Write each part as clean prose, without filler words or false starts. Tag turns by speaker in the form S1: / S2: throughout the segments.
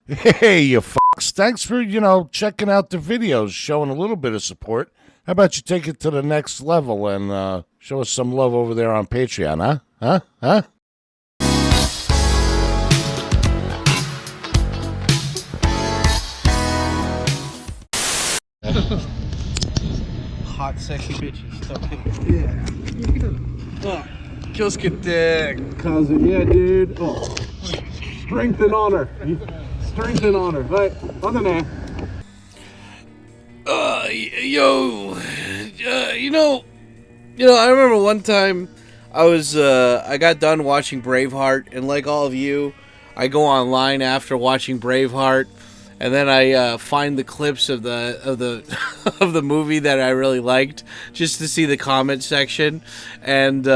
S1: Hey, you fucks. Thanks for, checking out the videos, showing a little bit of support. How about you take it to the next level and show us some love over there on Patreon, huh? Huh? Huh?
S2: Hot, sexy bitches. Yeah. Oh, just get there. Cousin, yeah, dude. Oh, strength and honor. Strength and honor. Right. Other than
S3: I remember one time I got done watching Braveheart, and like all of you, I go online after watching Braveheart, and then I find the clips of the of the movie that I really liked, just to see the comment section. And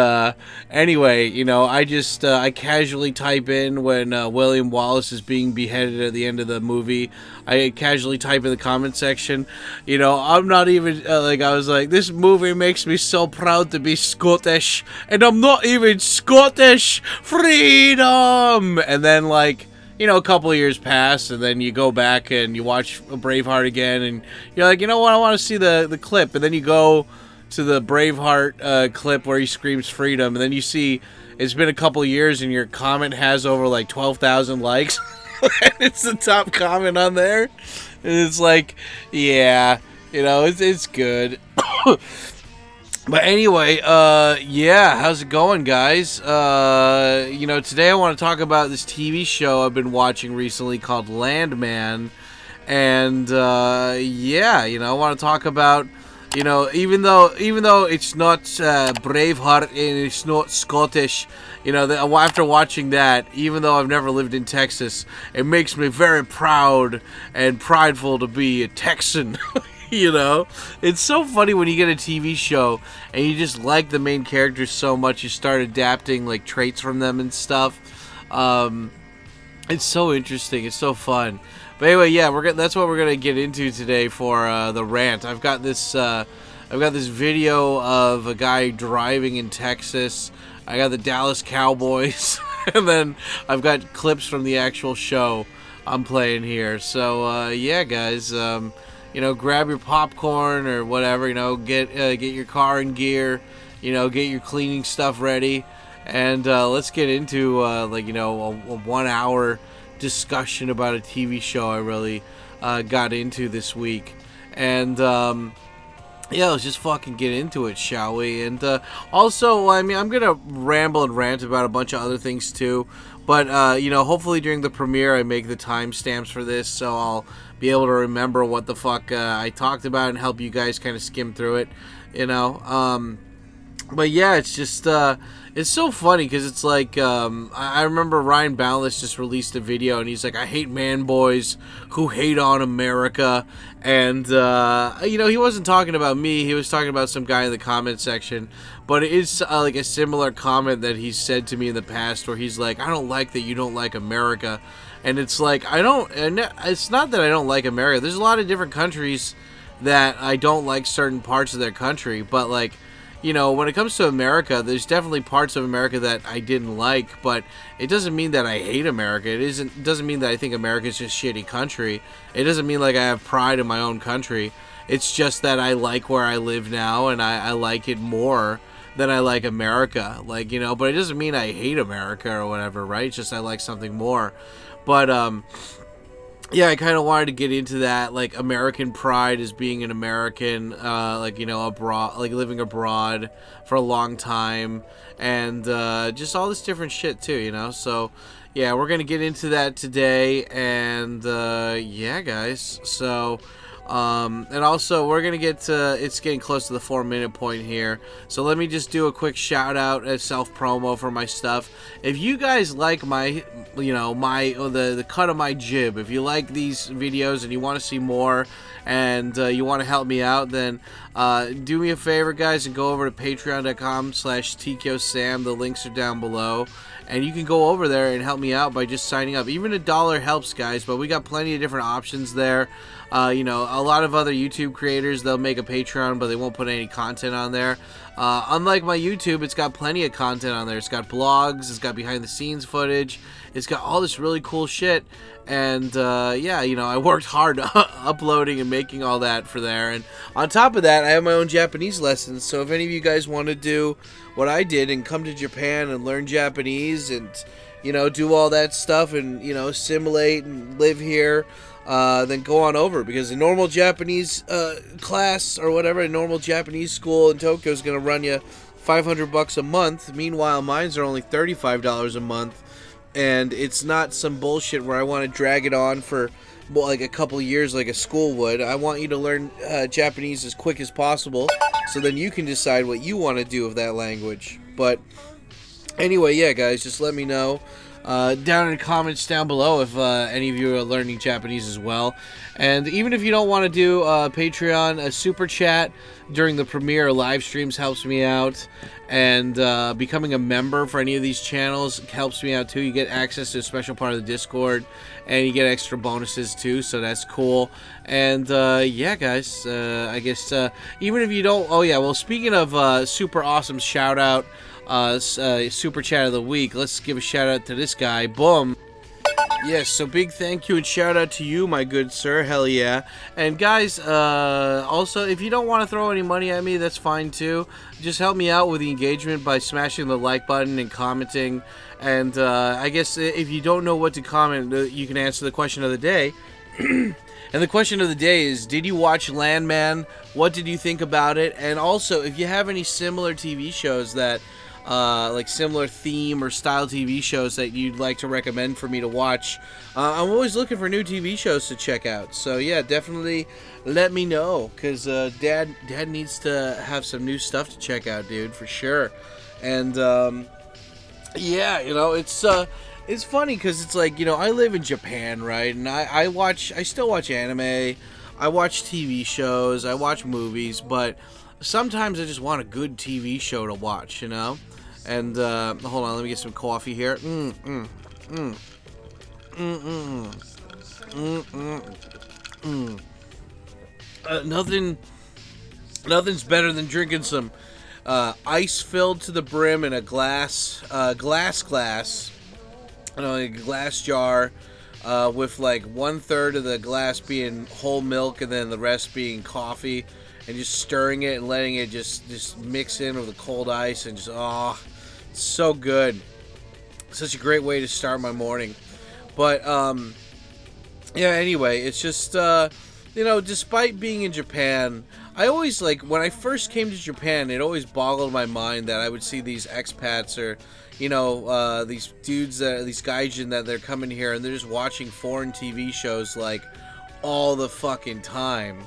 S3: anyway, I casually type in when William Wallace is being beheaded at the end of the movie. I casually type in the comment section. I'm not even I was like, this movie makes me so proud to be Scottish, and I'm not even Scottish. Freedom. And then a couple of years pass, and then you go back and you watch Braveheart again, and you're like, you know what, I want to see the clip. And then you go to the Braveheart clip where he screams freedom, and then you see it's been a couple of years, and your comment has over 12,000 likes. And it's the top comment on there, and it's like, yeah, it's good. But anyway, how's it going, guys? Today I want to talk about this TV show I've been watching recently called Landman. And, I want to talk about, even though it's not Braveheart and it's not Scottish, after watching that, even though I've never lived in Texas, it makes me very proud and prideful to be a Texan. It's so funny when you get a TV show and you just like the main characters so much, you start adapting traits from them and stuff. It's so interesting. It's so fun. But anyway, yeah, that's what we're gonna get into today for the rant. I've got this video of a guy driving in Texas. I got the Dallas Cowboys, and then I've got clips from the actual show I'm playing here. So yeah, guys. Grab your popcorn or whatever, get your car in gear, get your cleaning stuff ready, and let's get into a 1 hour discussion about a TV show I really got into this week. And let's just fucking get into it, shall we? And also, I'm gonna ramble and rant about a bunch of other things too, but hopefully during the premiere I make the timestamps for this, so I'll be able to remember what the fuck I talked about and help you guys kind of skim through it, But yeah, it's just it's so funny because it's I remember Ryan Boundless just released a video and he's like, I hate man boys who hate on America. And he wasn't talking about me, he was talking about some guy in the comment section. But it is a similar comment that he's said to me in the past, where he's like, I don't like that you don't like America. And it's like, it's not that I don't like America. There's a lot of different countries that I don't like certain parts of their country, but when it comes to America, there's definitely parts of America that I didn't like, but it doesn't mean that I hate America. It doesn't mean that I think America's just a shitty country. It doesn't mean I have pride in my own country. It's just that I like where I live now, and I like it more than I like America. But it doesn't mean I hate America or whatever, right? It's just I like something more. But I kind of wanted to get into that, American pride as being an American, abroad, living abroad for a long time, and just all this different shit too, So, yeah, we're gonna get into that today, and guys. So, and also we're gonna get to, it's getting close to the 4-minute point here, so let me just do a quick shout out as self promo for my stuff. If you guys like my the cut of my jib, if you like these videos and you want to see more, and you want to help me out, then do me a favor, guys, and go over to patreon.com/TKOSam. The links are down below, and you can go over there and help me out by just signing up. Even $1 helps, guys, but we got plenty of different options there. a lot of other YouTube creators, they'll make a Patreon, but they won't put any content on there. Unlike my YouTube, it's got plenty of content on there. It's got blogs, it's got behind the scenes footage, it's got all this really cool shit. And yeah, you know, I worked hard uploading and making all that for there. And on top of that, I have my own Japanese lessons. So if any of you guys want to do what I did and come to Japan and learn Japanese and, you know, do all that stuff and, you know, assimilate and live here, then go on over, because a normal Japanese class or whatever, a normal Japanese school in Tokyo is going to run you $500 a month. Meanwhile, mine's are only $35 a month, and it's not some bullshit where I want to drag it on for like a couple years like a school would. I want you to learn Japanese as quick as possible, so then you can decide what you want to do with that language. But anyway, yeah, guys, just let me know down in the comments down below if any of you are learning Japanese as well. And even if you don't want to do Patreon, a super chat during the premiere or live streams helps me out, and becoming a member for any of these channels helps me out too. You get access to a special part of the Discord, and you get extra bonuses too, so that's cool. And yeah, guys, I guess even if you don't, oh yeah, well, speaking of super awesome shout out, super chat of the week, let's give a shout out to this guy. Boom. Yes, so big thank you and shout out to you, my good sir. Hell yeah. And guys, also, if you don't want to throw any money at me, that's fine too. Just help me out with the engagement by smashing the like button and commenting. And I guess if you don't know what to comment, you can answer the question of the day. And the question of the day is, did you watch Landman? What did you think about it? And also, if you have any similar TV shows that like similar theme or style TV shows that you'd like to recommend for me to watch, I'm always looking for new TV shows to check out. So yeah, definitely let me know, because dad needs to have some new stuff to check out, dude, for sure. And yeah, you know, it's funny because it's like, you know, I live in Japan, right? And I still watch anime, I watch TV shows, I watch movies, but sometimes I just want a good TV show to watch, you know? And, hold on, let me get some coffee here. Nothing's better than drinking some ice filled to the brim in a glass, you know, a glass jar, with like 1/3 of the glass being whole milk and then the rest being coffee, and just stirring it and letting it just mix in with the cold ice, and just, oh, it's so good. Such a great way to start my morning. But yeah, anyway, it's just you know, despite being in Japan, I always, like, when I first came to Japan, it always boggled my mind that I would see these expats, or, you know, these dudes, these gaijin, that they're coming here and they're just watching foreign TV shows like all the fucking time.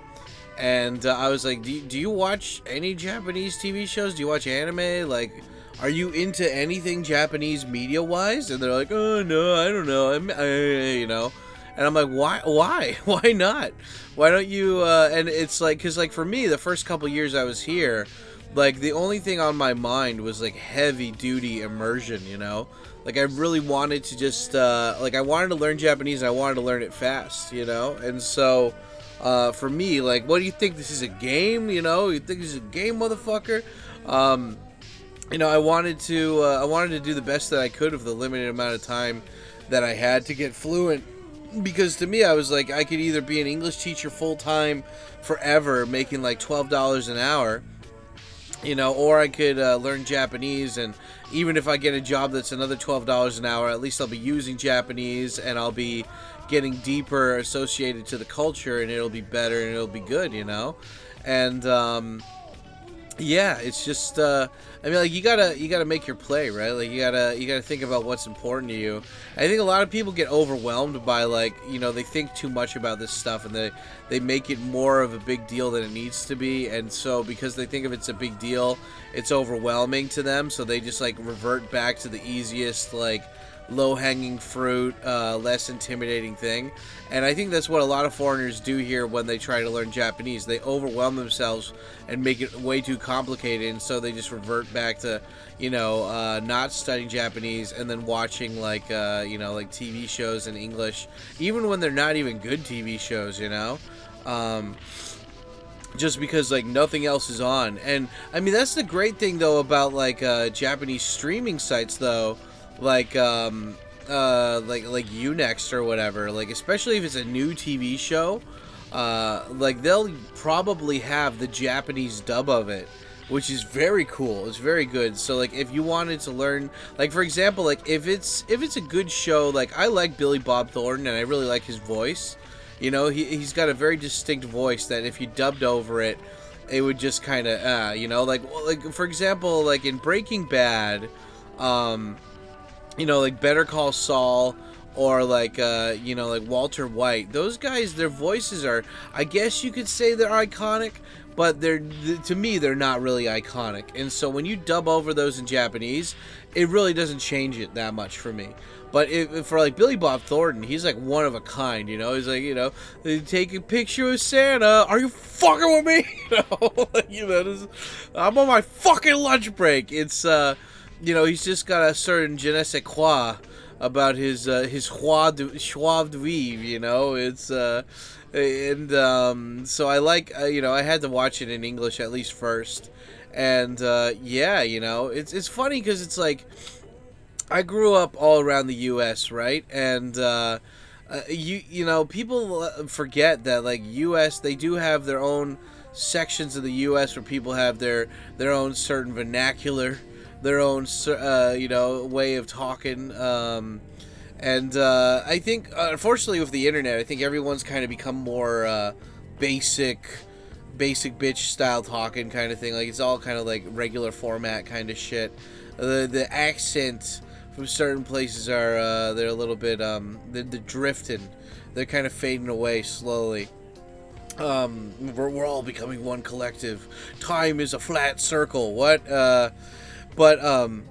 S3: And I was like, do you watch any Japanese TV shows? Do you watch anime? Like, are you into anything Japanese media-wise? And they're like, oh, no, I don't know. You know? And I'm like, why? Why not? Why don't you, and it's like, because, like, for me, the first couple years I was here, like, the only thing on my mind was, like, heavy-duty immersion, you know? Like, I really wanted to just, like, I wanted to learn Japanese, and I wanted to learn it fast, you know? And so, for me, like, what do you think? This is a game, you know? You think this is a game, motherfucker? You know, I wanted to do the best that I could with the limited amount of time that I had to get fluent. Because to me, I was like, I could either be an English teacher full-time forever, making like $12 an hour, you know, or I could learn Japanese, and even if I get a job that's another $12 an hour, at least I'll be using Japanese, and I'll be getting deeper associated to the culture, and it'll be better, and it'll be good, you know? And, yeah, it's just, I mean, like, you gotta make your play, right? Like, you gotta think about what's important to you. I think a lot of people get overwhelmed by, like, you know, they think too much about this stuff, and they make it more of a big deal than it needs to be, and so because they think if it's a big deal, it's overwhelming to them, so they just, like, revert back to the easiest, like, low-hanging fruit, less intimidating thing. And I think that's what a lot of foreigners do here when they try to learn Japanese. They overwhelm themselves and make it way too complicated, and so they just revert back to, you know, not studying Japanese and then watching, like, you know, like TV shows in English, even when they're not even good TV shows, you know? Just because like nothing else is on. And I mean, that's the great thing though about like Japanese streaming sites though, like Unext or whatever, like especially if it's a new TV show, like they'll probably have the Japanese dub of it, which is very cool. It's very good. So like if you wanted to learn, like for example, like if it's a good show, like I like Billy Bob Thornton and I really like his voice. You know, he's got a very distinct voice that if you dubbed over it, it would just kind of, you know, like for example, like in Breaking Bad, you know, like Better Call Saul or like, you know, like Walter White. Those guys, their voices are, I guess you could say they're iconic, but to me, they're not really iconic. And so when you dub over those in Japanese, it really doesn't change it that much for me. But if for like Billy Bob Thornton, he's like one of a kind, you know. He's like, you know, take a picture with Santa. Are you fucking with me? You know, like, you know, I'm on my fucking lunch break. It's you know, he's just got a certain je ne sais quoi about his joie de vivre, you know. It's and so I like, you know, I had to watch it in English at least first, and yeah, you know, it's funny because it's like, I grew up all around the U.S., right? And you know, people forget that like U.S. they do have their own sections of the U.S. where people have their own certain vernacular, their own you know, way of talking. And I think unfortunately with the internet, I think everyone's kind of become more basic bitch style talking kind of thing. Like it's all kind of like regular format kind of shit. The accent from certain places are they're a little bit they're drifting, they're kind of fading away slowly. We're all becoming one collective. Time is a flat circle. What? But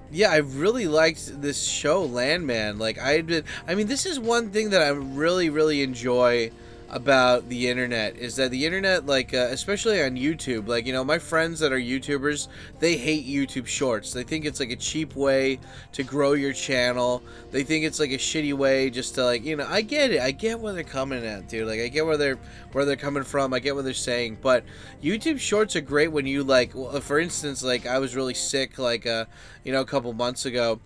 S3: yeah, I really liked this show, Landman. Like I mean, this is one thing that I really enjoy about the internet, is that the internet, like especially on YouTube, like, you know, my friends that are YouTubers, they hate YouTube Shorts. They think it's like a cheap way to grow your channel. They think it's like a shitty way just to, like, you know, I get it. I get where they're coming at, dude. Like I get where they're coming from. I get what they're saying. But YouTube Shorts are great when you, like, well, for instance, like I was really sick, like you know, a couple months ago.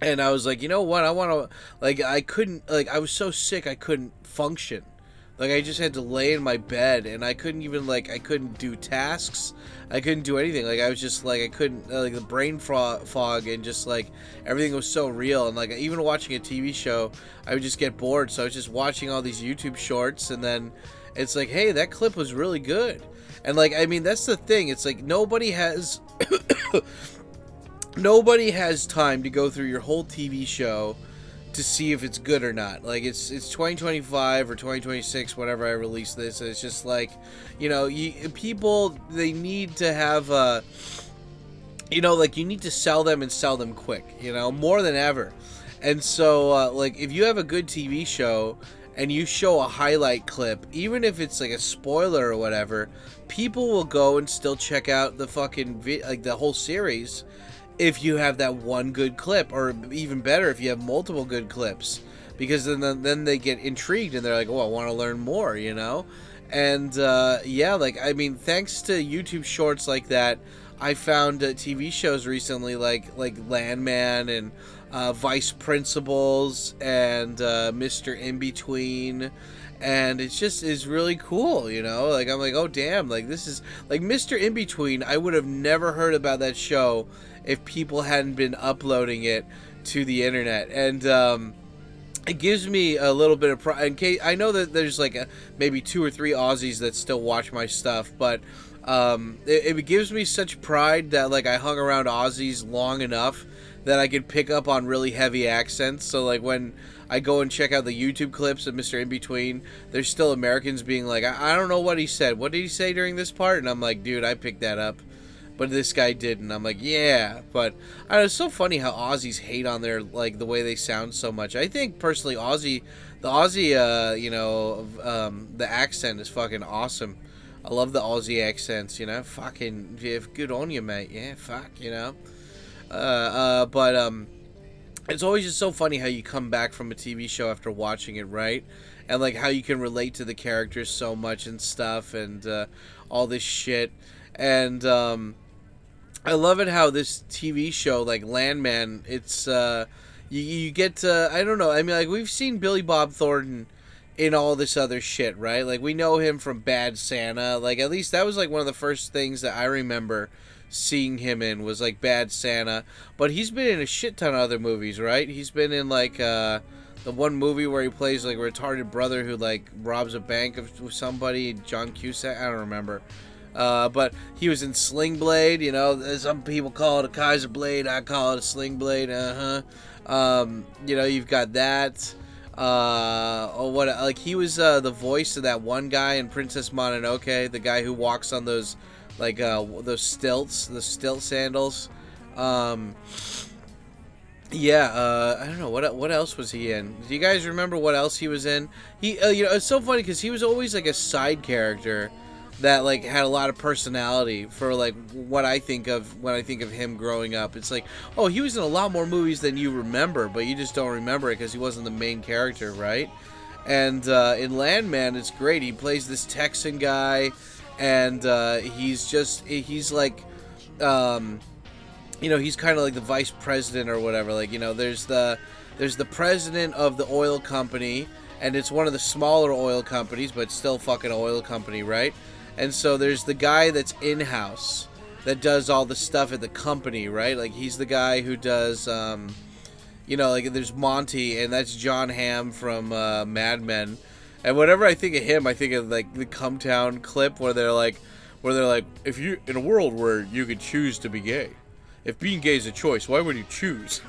S3: And I was like, you know what? I want to, like, I couldn't, like, I was so sick I couldn't function. Like, I just had to lay in my bed, and I couldn't even, like, I couldn't do tasks. I couldn't do anything. Like, I was just, like, I couldn't, like, the brain fog, and just, like, everything was so real. And, like, even watching a TV show, I would just get bored. So I was just watching all these YouTube Shorts, and then it's like, hey, that clip was really good. And, like, I mean, that's the thing. It's like, nobody has time to go through your whole TV show to see if it's good or not. Like, it's 2025 or 2026 whenever I release this. It's just like, you know, people, they need to have you know, like, you need to sell them and sell them quick, you know, more than ever. And so like, if you have a good TV show and you show a highlight clip, even if it's like a spoiler or whatever, people will go and still check out the fucking like the whole series if you have that one good clip, or even better if you have multiple good clips, because then they get intrigued and they're like, oh, I want to learn more, you know. And yeah, like, I mean, thanks to YouTube Shorts like that, I found TV shows recently like Landman and Vice Principals and Mr. In Between. And it's just is really cool, you know. Like, I'm like, oh damn, like, this is like Mr. In Between. I would have never heard about that show if people hadn't been uploading it to the internet. And it gives me a little bit of pride. In case, I know that there's like maybe 2 or 3 Aussies that still watch my stuff, but it gives me such pride that, like, I hung around Aussies long enough that I could pick up on really heavy accents. So, like, when I go and check out the YouTube clips of Mr. In Between, there's still Americans being like, I don't know what he said. What did he say during this part? And I'm like, dude, I picked that up, but this guy didn't. I'm like, yeah. But I know, it's so funny how Aussies hate on their, like, the way they sound so much. I think personally, the Aussie, you know, the accent is fucking awesome. I love the Aussie accents, you know. Fucking, yeah, good on you, mate. Yeah, fuck, you know. But it's always just so funny how you come back from a TV show after watching it, right? and like how you can relate to the characters so much and stuff, and all this shit. And I love it how this TV show, like Landman, it's you get to, I don't know, I mean, like, we've seen Billy Bob Thornton in all this other shit, right? Like, we know him from Bad Santa. Like, at least that was like one of the first things that I remember seeing him in, was like Bad Santa. But he's been in a shit ton of other movies, right? He's been in like the one movie where he plays like a retarded brother who like robs a bank of somebody, John Cusack, I don't remember. But he was in Sling Blade, you know, some people call it a Kaiser Blade, I call it a Sling Blade, you know, you've got that. He was the voice of that one guy in Princess Mononoke, the guy who walks on those like those stilts, the stilt sandals. I don't know what else was he in. Do you guys remember what else he was in? He you know, it's so funny because he was always like a side character that like had a lot of personality for like what I think of when I think of him growing up. It's like, oh, he was in a lot more movies than you remember, but you just don't remember it because he wasn't the main character, right? And in Landman, it's great. He plays this Texan guy, and he's like, you know, he's kind of like the vice president or whatever. Like, you know, there's the president of the oil company, and it's one of the smaller oil companies, but still fucking oil company, right? And so there's the guy that's in-house that does all the stuff at the company, right? Like, he's the guy who does, you know, like, there's Monty, and that's John Hamm from Mad Men. And whenever I think of him, I think of, like, the Come Town clip where they're like, if you, in a world where you could choose to be gay, if being gay is a choice, why would you choose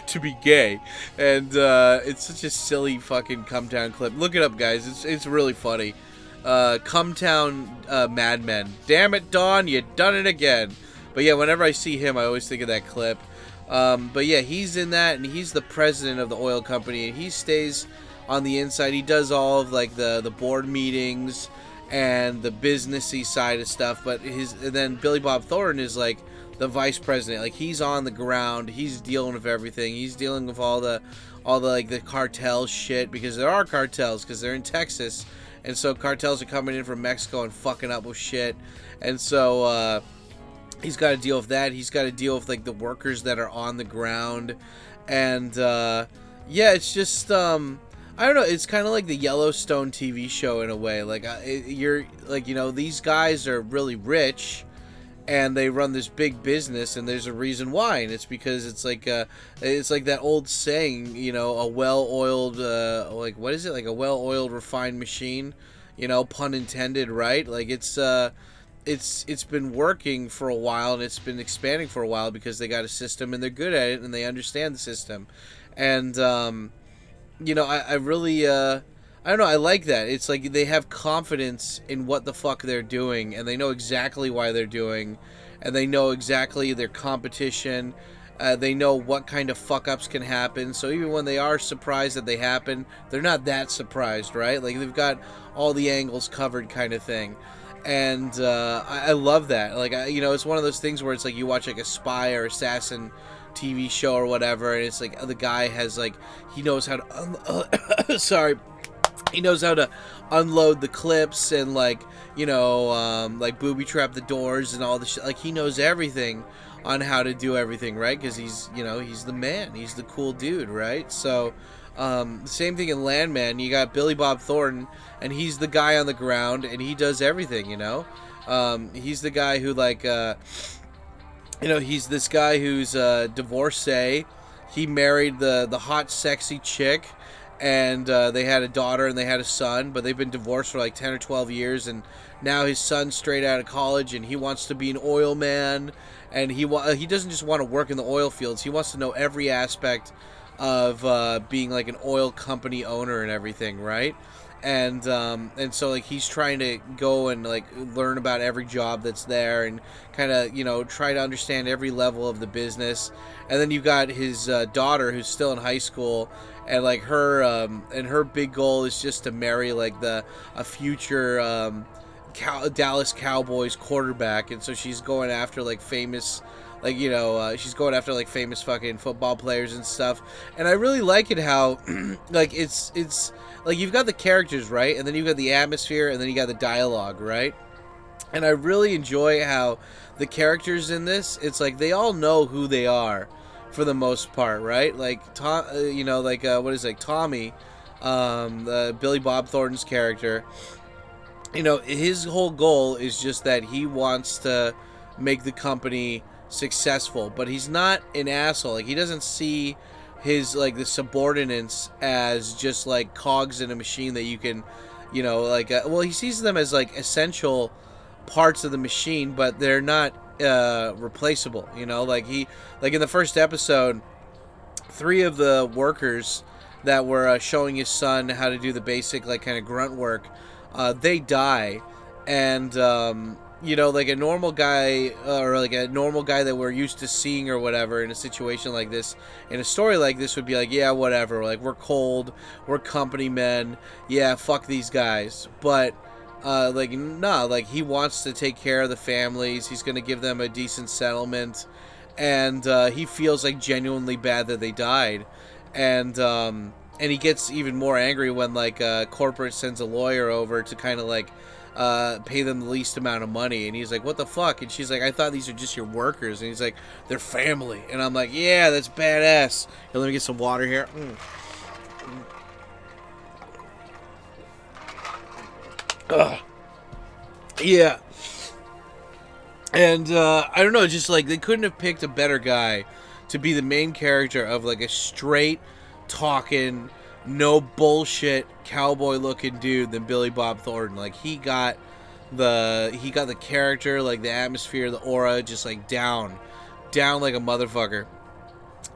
S3: to be gay? And it's such a silly fucking Come Town clip. Look it up, guys. It's really funny. Come Town Mad Men. Damn it, Dawn, you done it again. But yeah, whenever I see him, I always think of that clip. But yeah, he's in that, and he's the president of the oil company, and he stays on the inside. He does all of like the board meetings and the businessy side of stuff. But and then Billy Bob Thornton is like the vice president. Like, he's on the ground. He's dealing with everything. He's dealing with all the like the cartel shit, because there are cartels, because they're in Texas. And so cartels are coming in from Mexico and fucking up with shit. And so he's got to deal with that. He's got to deal with like the workers that are on the ground. And yeah, it's just I don't know. It's kind of like the Yellowstone TV show in a way. Like, you're like, you know, these guys are really rich, and they run this big business, and there's a reason why, and it's because it's like that old saying, you know, a well-oiled like, what is it, like a well-oiled refined machine, you know, pun intended, right? Like, it's been working for a while, and it's been expanding for a while because they got a system, and they're good at it, and they understand the system. And you know, I really I don't know, I like that. It's like they have confidence in what the fuck they're doing, and they know exactly why they're doing, and they know exactly their competition. They know what kind of fuck-ups can happen, so even when they are surprised that they happen, they're not that surprised, right? Like, they've got all the angles covered kind of thing. And I love that. Like, you know, it's one of those things where it's like you watch like a spy or assassin TV show or whatever, and it's like the guy has like, he knows how to sorry, he knows how to unload the clips and like, you know, like booby trap the doors and all the shit. Like, he knows everything on how to do everything, right? Because he's, you know, he's the man, he's the cool dude, right? So same thing in Landman. You got Billy Bob Thornton, and he's the guy on the ground, and he does everything, you know. He's the guy who like you know, he's this guy who's a divorcee. He married the hot, sexy chick, and they had a daughter and they had a son, but they've been divorced for like 10 or 12 years, and now his son's straight out of college, and he wants to be an oil man, and he doesn't just want to work in the oil fields. He wants to know every aspect of being like an oil company owner and everything, right? And so like he's trying to go and like learn about every job that's there and kind of, you know, try to understand every level of the business. And then you've got his daughter who's still in high school, and like her big goal is just to marry like a future Dallas Cowboys quarterback. And so she's going after like famous like, you know, she's going after like famous fucking football players and stuff. And I really like it how like it's like you've got the characters, right, and then you've got the atmosphere, and then you got the dialogue, right. And I really enjoy how the characters in this, it's like they all know who they are for the most part, right? Like Tom, you know, like what is it, like Tommy, Billy Bob Thornton's character. You know, his whole goal is just that he wants to make the company successful, but he's not an asshole. Like, he doesn't see his, like, the subordinates as just, like, cogs in a machine that you can, you know, like, well, he sees them as, like, essential parts of the machine, but they're not replaceable, you know? Like, in the first episode, 3 of the workers that were showing his son how to do the basic, like, kind of grunt work, they die, and you know, like a normal guy, or like a normal guy that we're used to seeing or whatever in a situation like this, in a story like this, would be like, yeah, whatever, like, we're cold, we're company men, yeah, fuck these guys. But like, nah, like, he wants to take care of the families, he's gonna give them a decent settlement, and he feels like genuinely bad that they died, and he gets even more angry when, like, corporate sends a lawyer over to kind of, like, pay them the least amount of money. And he's like, what the fuck? And she's like, I thought these are just your workers. And he's like, they're family. And I'm like, yeah, that's badass. Here, let me get some water here. Ugh. Yeah. And, I don't know, just, like, they couldn't have picked a better guy to be the main character of, like, a straight talking, no bullshit cowboy looking dude than Billy Bob Thornton. Like, he got the character, like the atmosphere, the aura, just like down like a motherfucker.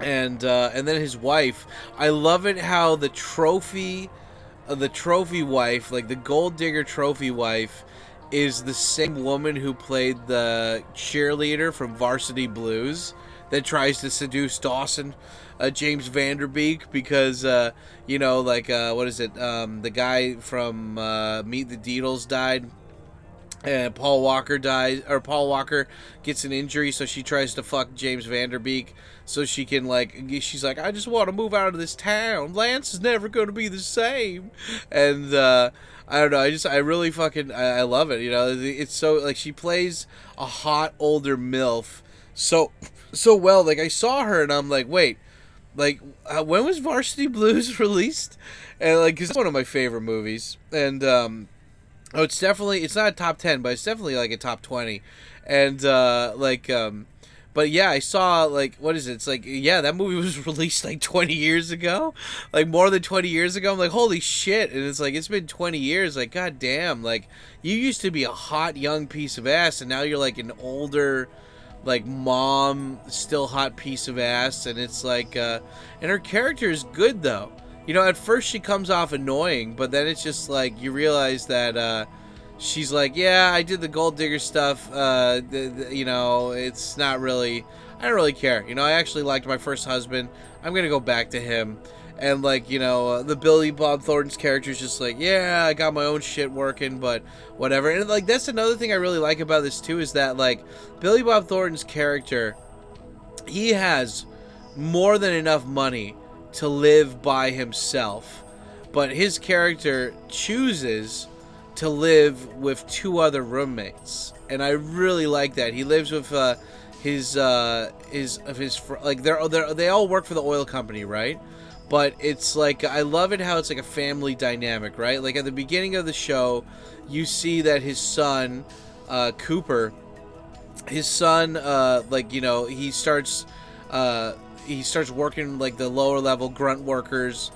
S3: And then his wife, I love it how the trophy wife, like the gold digger trophy wife, is the same woman who played the cheerleader from Varsity Blues that tries to seduce Dawson, James Vanderbeek, because, you know, like, what is it, the guy from Meet the Deedles died, and Paul Walker dies, or Paul Walker gets an injury, so she tries to fuck James Vanderbeek, so she can, like, she's like, I just want to move out of this town, Lance is never going to be the same, and, I don't know, I really fucking, I love it, you know, it's so, like, she plays a hot older MILF so well. Like, I saw her and I'm like, wait, like, when was Varsity Blues released? And, like, 'cause it's one of my favorite movies, and oh, it's not a top 10, but it's definitely like a top 20, and but yeah, I saw, like, what is it? It's like, yeah, that movie was released like 20 years ago, like more than 20 years ago. I'm like, holy shit. And it's like, it's been 20 years. Like, god damn, like, you used to be a hot young piece of ass, and now you're like an older, like, mom, still hot piece of ass. And it's like, and her character is good though. You know, at first she comes off annoying, but then it's just like, you realize that, she's like, yeah, I did the gold digger stuff, you know, it's not really, I don't really care. You know, I actually liked my first husband. I'm gonna go back to him. And, like, you know, the Billy Bob Thornton's character is just like, yeah, I got my own shit working, but whatever. And, like, that's another thing I really like about this, too, is that, like, Billy Bob Thornton's character, he has more than enough money to live by himself. But his character chooses to live with 2 other roommates, and I really like that. He lives with his like, they all work for the oil company, right? But it's like, I love it how it's like a family dynamic, right? Like, at the beginning of the show, you see that his son, Cooper, like, you know, he starts working, like, the lower level grunt workers,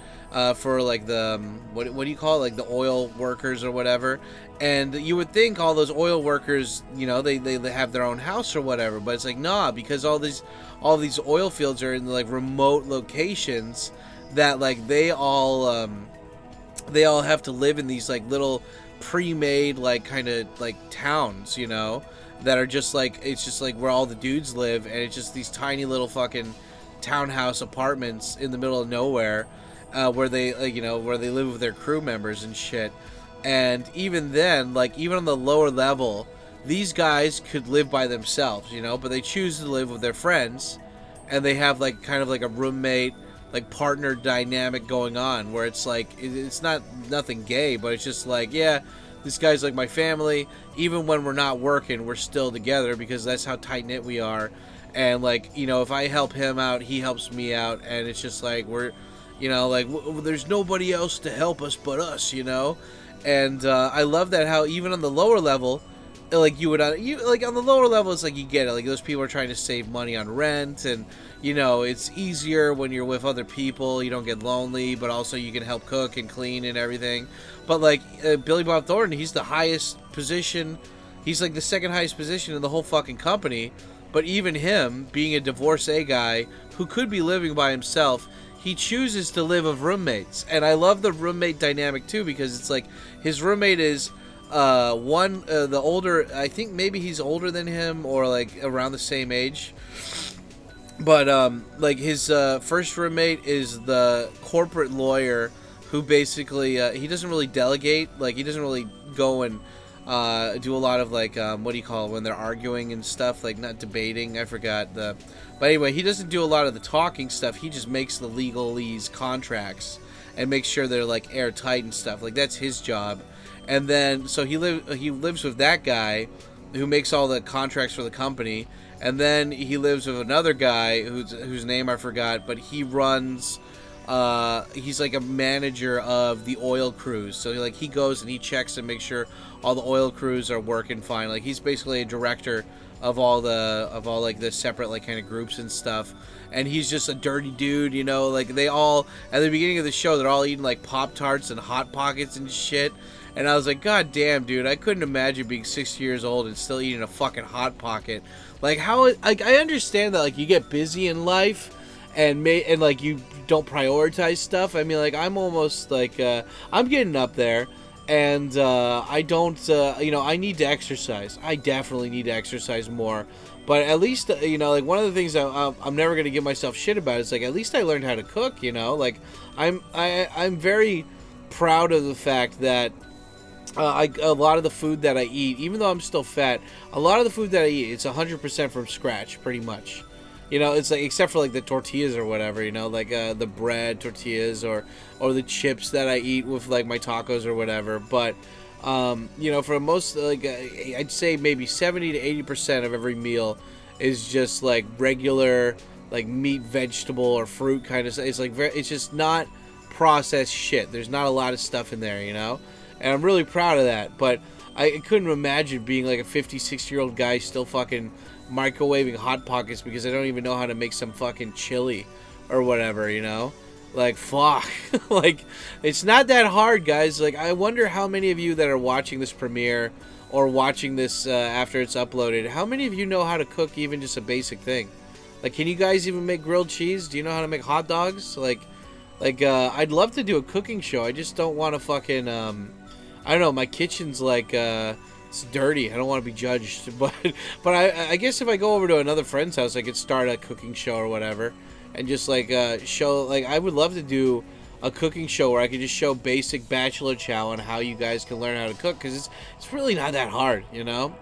S3: for, like, the, what do you call it, like, the oil workers or whatever. And you would think all those oil workers, you know, they have their own house or whatever, but it's like, nah, because all these oil fields are in, like, remote locations, that, like, they all have to live in these, like, little pre-made, like, kind of, like, towns, you know, that are just like, it's just like where all the dudes live, and it's just these tiny little fucking townhouse apartments in the middle of nowhere, where they, like, you know, where they live with their crew members and shit. And even then, like, even on the lower level, these guys could live by themselves, you know, but they choose to live with their friends, and they have like kind of like a roommate, like partner dynamic going on, where it's like it's not nothing gay, but it's just like, yeah, this guy's like my family. Even when we're not working, we're still together because that's how tight knit we are. And like, you know, if I help him out, he helps me out, and it's just like we're, you know, like there's nobody else to help us but us, you know. And I love that how even on the lower level, like you like on the lower level, it's like you get it. Like those people are trying to save money on rent, and you know it's easier when you're with other people. You don't get lonely, but also you can help cook and clean and everything. But like Billy Bob Thornton, he's the highest position. He's like the second highest position in the whole fucking company. But even him, being a divorcee guy who could be living by himself, he chooses to live with roommates. And I love the roommate dynamic too, because it's like his roommate is the older, I think maybe he's older than him or like around the same age. But like his first roommate is the corporate lawyer who basically he doesn't really delegate, like he doesn't really go and do a lot of like what do you call it when they're arguing and stuff, like not debating, I forgot the, but anyway, he doesn't do a lot of the talking stuff. He just makes the legalese contracts and makes sure they're like airtight and stuff. Like that's his job. And then so he lives with that guy who makes all the contracts for the company, and then he lives with another guy whose name I forgot, but he runs he's like a manager of the oil crews. So like he goes and he checks and makes sure all the oil crews are working fine. Like he's basically a director of all like the separate like kind of groups and stuff. And he's just a dirty dude, you know, like they all at the beginning of the show they're all eating like Pop-Tarts and Hot Pockets and shit. And I was like, God damn, dude, I couldn't imagine being 60 years old and still eating a fucking Hot Pocket. Like how like I understand that like you get busy in life and like you don't prioritize stuff. I mean, like I'm almost like I'm getting up there, and I don't you know, I need to exercise. I definitely need to exercise more. But at least you know, like one of the things I'm never gonna give myself shit about is like at least I learned how to cook. You know, like I'm very proud of the fact that a lot of the food that I eat, even though I'm still fat, a lot of the food that I eat, it's 100% from scratch, pretty much. You know, it's like, except for like the tortillas or whatever, you know, like the bread tortillas or the chips that I eat with like my tacos or whatever. But, you know, for most, like, I'd say maybe 70 to 80% of every meal is just like regular, like meat, vegetable, or fruit kind of stuff. It's like, it's just not processed shit. There's not a lot of stuff in there, you know? And I'm really proud of that. But I couldn't imagine being like a 56-year-old guy still fucking microwaving Hot Pockets because I don't even know how to make some fucking chili or whatever, you know? Like, fuck. Like, it's not that hard, guys. Like, I wonder how many of you that are watching this premiere or watching this after it's uploaded, how many of you know how to cook even just a basic thing? Like, can you guys even make grilled cheese? Do you know how to make hot dogs? Like, I'd love to do a cooking show. I just don't want to fucking, I don't know, my kitchen's like, it's dirty. I don't want to be judged. But I guess if I go over to another friend's house, I could start a cooking show or whatever. And just like, show, like, I would love to do a cooking show where I could just show basic bachelor chow on how you guys can learn how to cook. Because it's really not that hard, you know?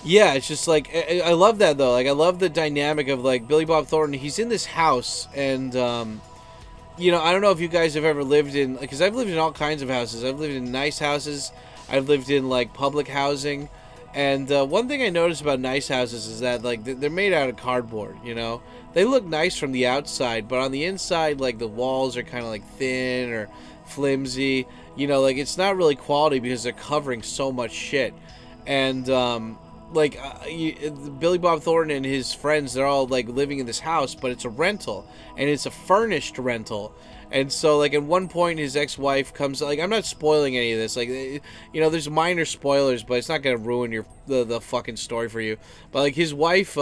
S3: Yeah, it's just like, I love that though. Like, I love the dynamic of like Billy Bob Thornton. He's in this house and, you know, I don't know if you guys have ever lived in, because I've lived in all kinds of houses. I've lived in nice houses. I've lived in, like, public housing. And one thing I noticed about nice houses is that, like, they're made out of cardboard, you know? They look nice from the outside, but on the inside, like, the walls are kind of, like, thin or flimsy. You know, like, it's not really quality because they're covering so much shit. And, like, Billy Bob Thornton and his friends, they're all, like, living in this house, but it's a rental, and it's a furnished rental. And so, like, at one point, his ex-wife comes, like, I'm not spoiling any of this, like, you know, there's minor spoilers, but it's not gonna ruin the fucking story for you. But, like, his wife,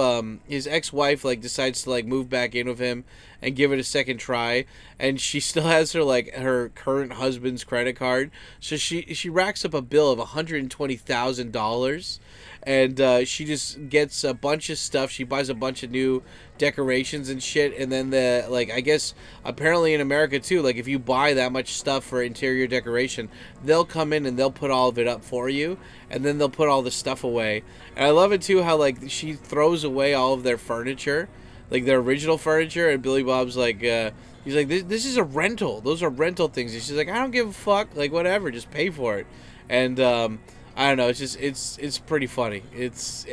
S3: his ex-wife, like, decides to, like, move back in with him and give it a second try, and she still has her current husband's credit card. So she racks up a bill of $120,000, and she just gets a bunch of stuff. She buys a bunch of new decorations and shit, and then I guess apparently in America too, like if you buy that much stuff for interior decoration, they'll come in and they'll put all of it up for you, and then they'll put all the stuff away. And I love it too how like she throws away all of their furniture, like their original furniture, and Billy Bob's like he's like, this is a rental, those are rental things, and she's like, I don't give a fuck, like whatever, just pay for it. And I don't know, it's just it's pretty funny. It's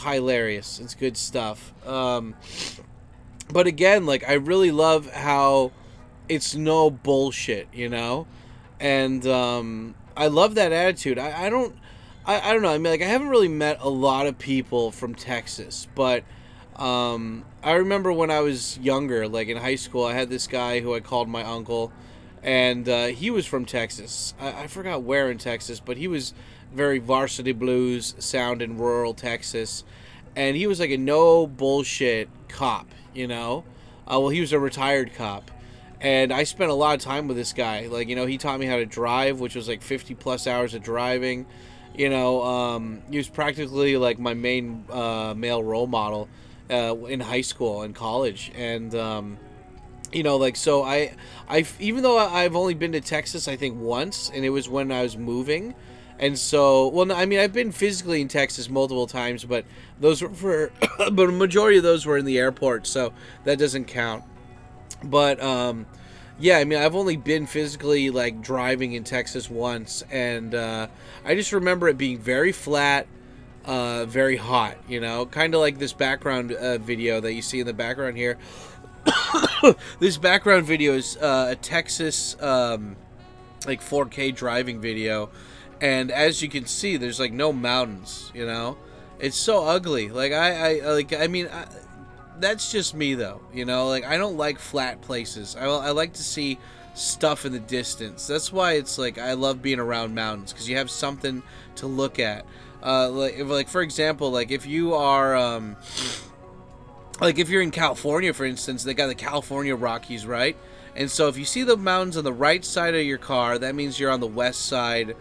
S3: hilarious. It's good stuff. But again, like I really love how it's no bullshit, you know? And I love that attitude. I don't know. I mean, like I haven't really met a lot of people from Texas, but I remember when I was younger, like in high school, I had this guy who I called my uncle, and he was from Texas. I forgot where in Texas, but he was very Varsity Blues sound in rural Texas, and he was like a no bullshit cop, you know? Well, he was a retired cop, and I spent a lot of time with this guy. Like, you know, he taught me how to drive, which was like 50 plus hours of driving. You know, he was practically like my main male role model in high school and college, and you know, like, so I even though I've only been to Texas, I think once, and it was when I was moving, and so, well, no, I mean, I've been physically in Texas multiple times, but those were for, but a majority of those were in the airport, so that doesn't count. But yeah, I mean, I've only been physically like driving in Texas once, and I just remember it being very flat. Very hot, you know, kind of like this background video that you see in the background here. This background video is a Texas like 4K driving video, and as you can see, there's like no mountains, you know. It's so ugly. Like I mean, that's just me though, you know. Like I don't like flat places. I like to see stuff in the distance. That's why it's like I love being around mountains, because you have something to look at. Like for example, like if you are like if you're in California, for instance, they got the California Rockies, right? And so if you see the mountains on the right side of your car, that means you're on the west side,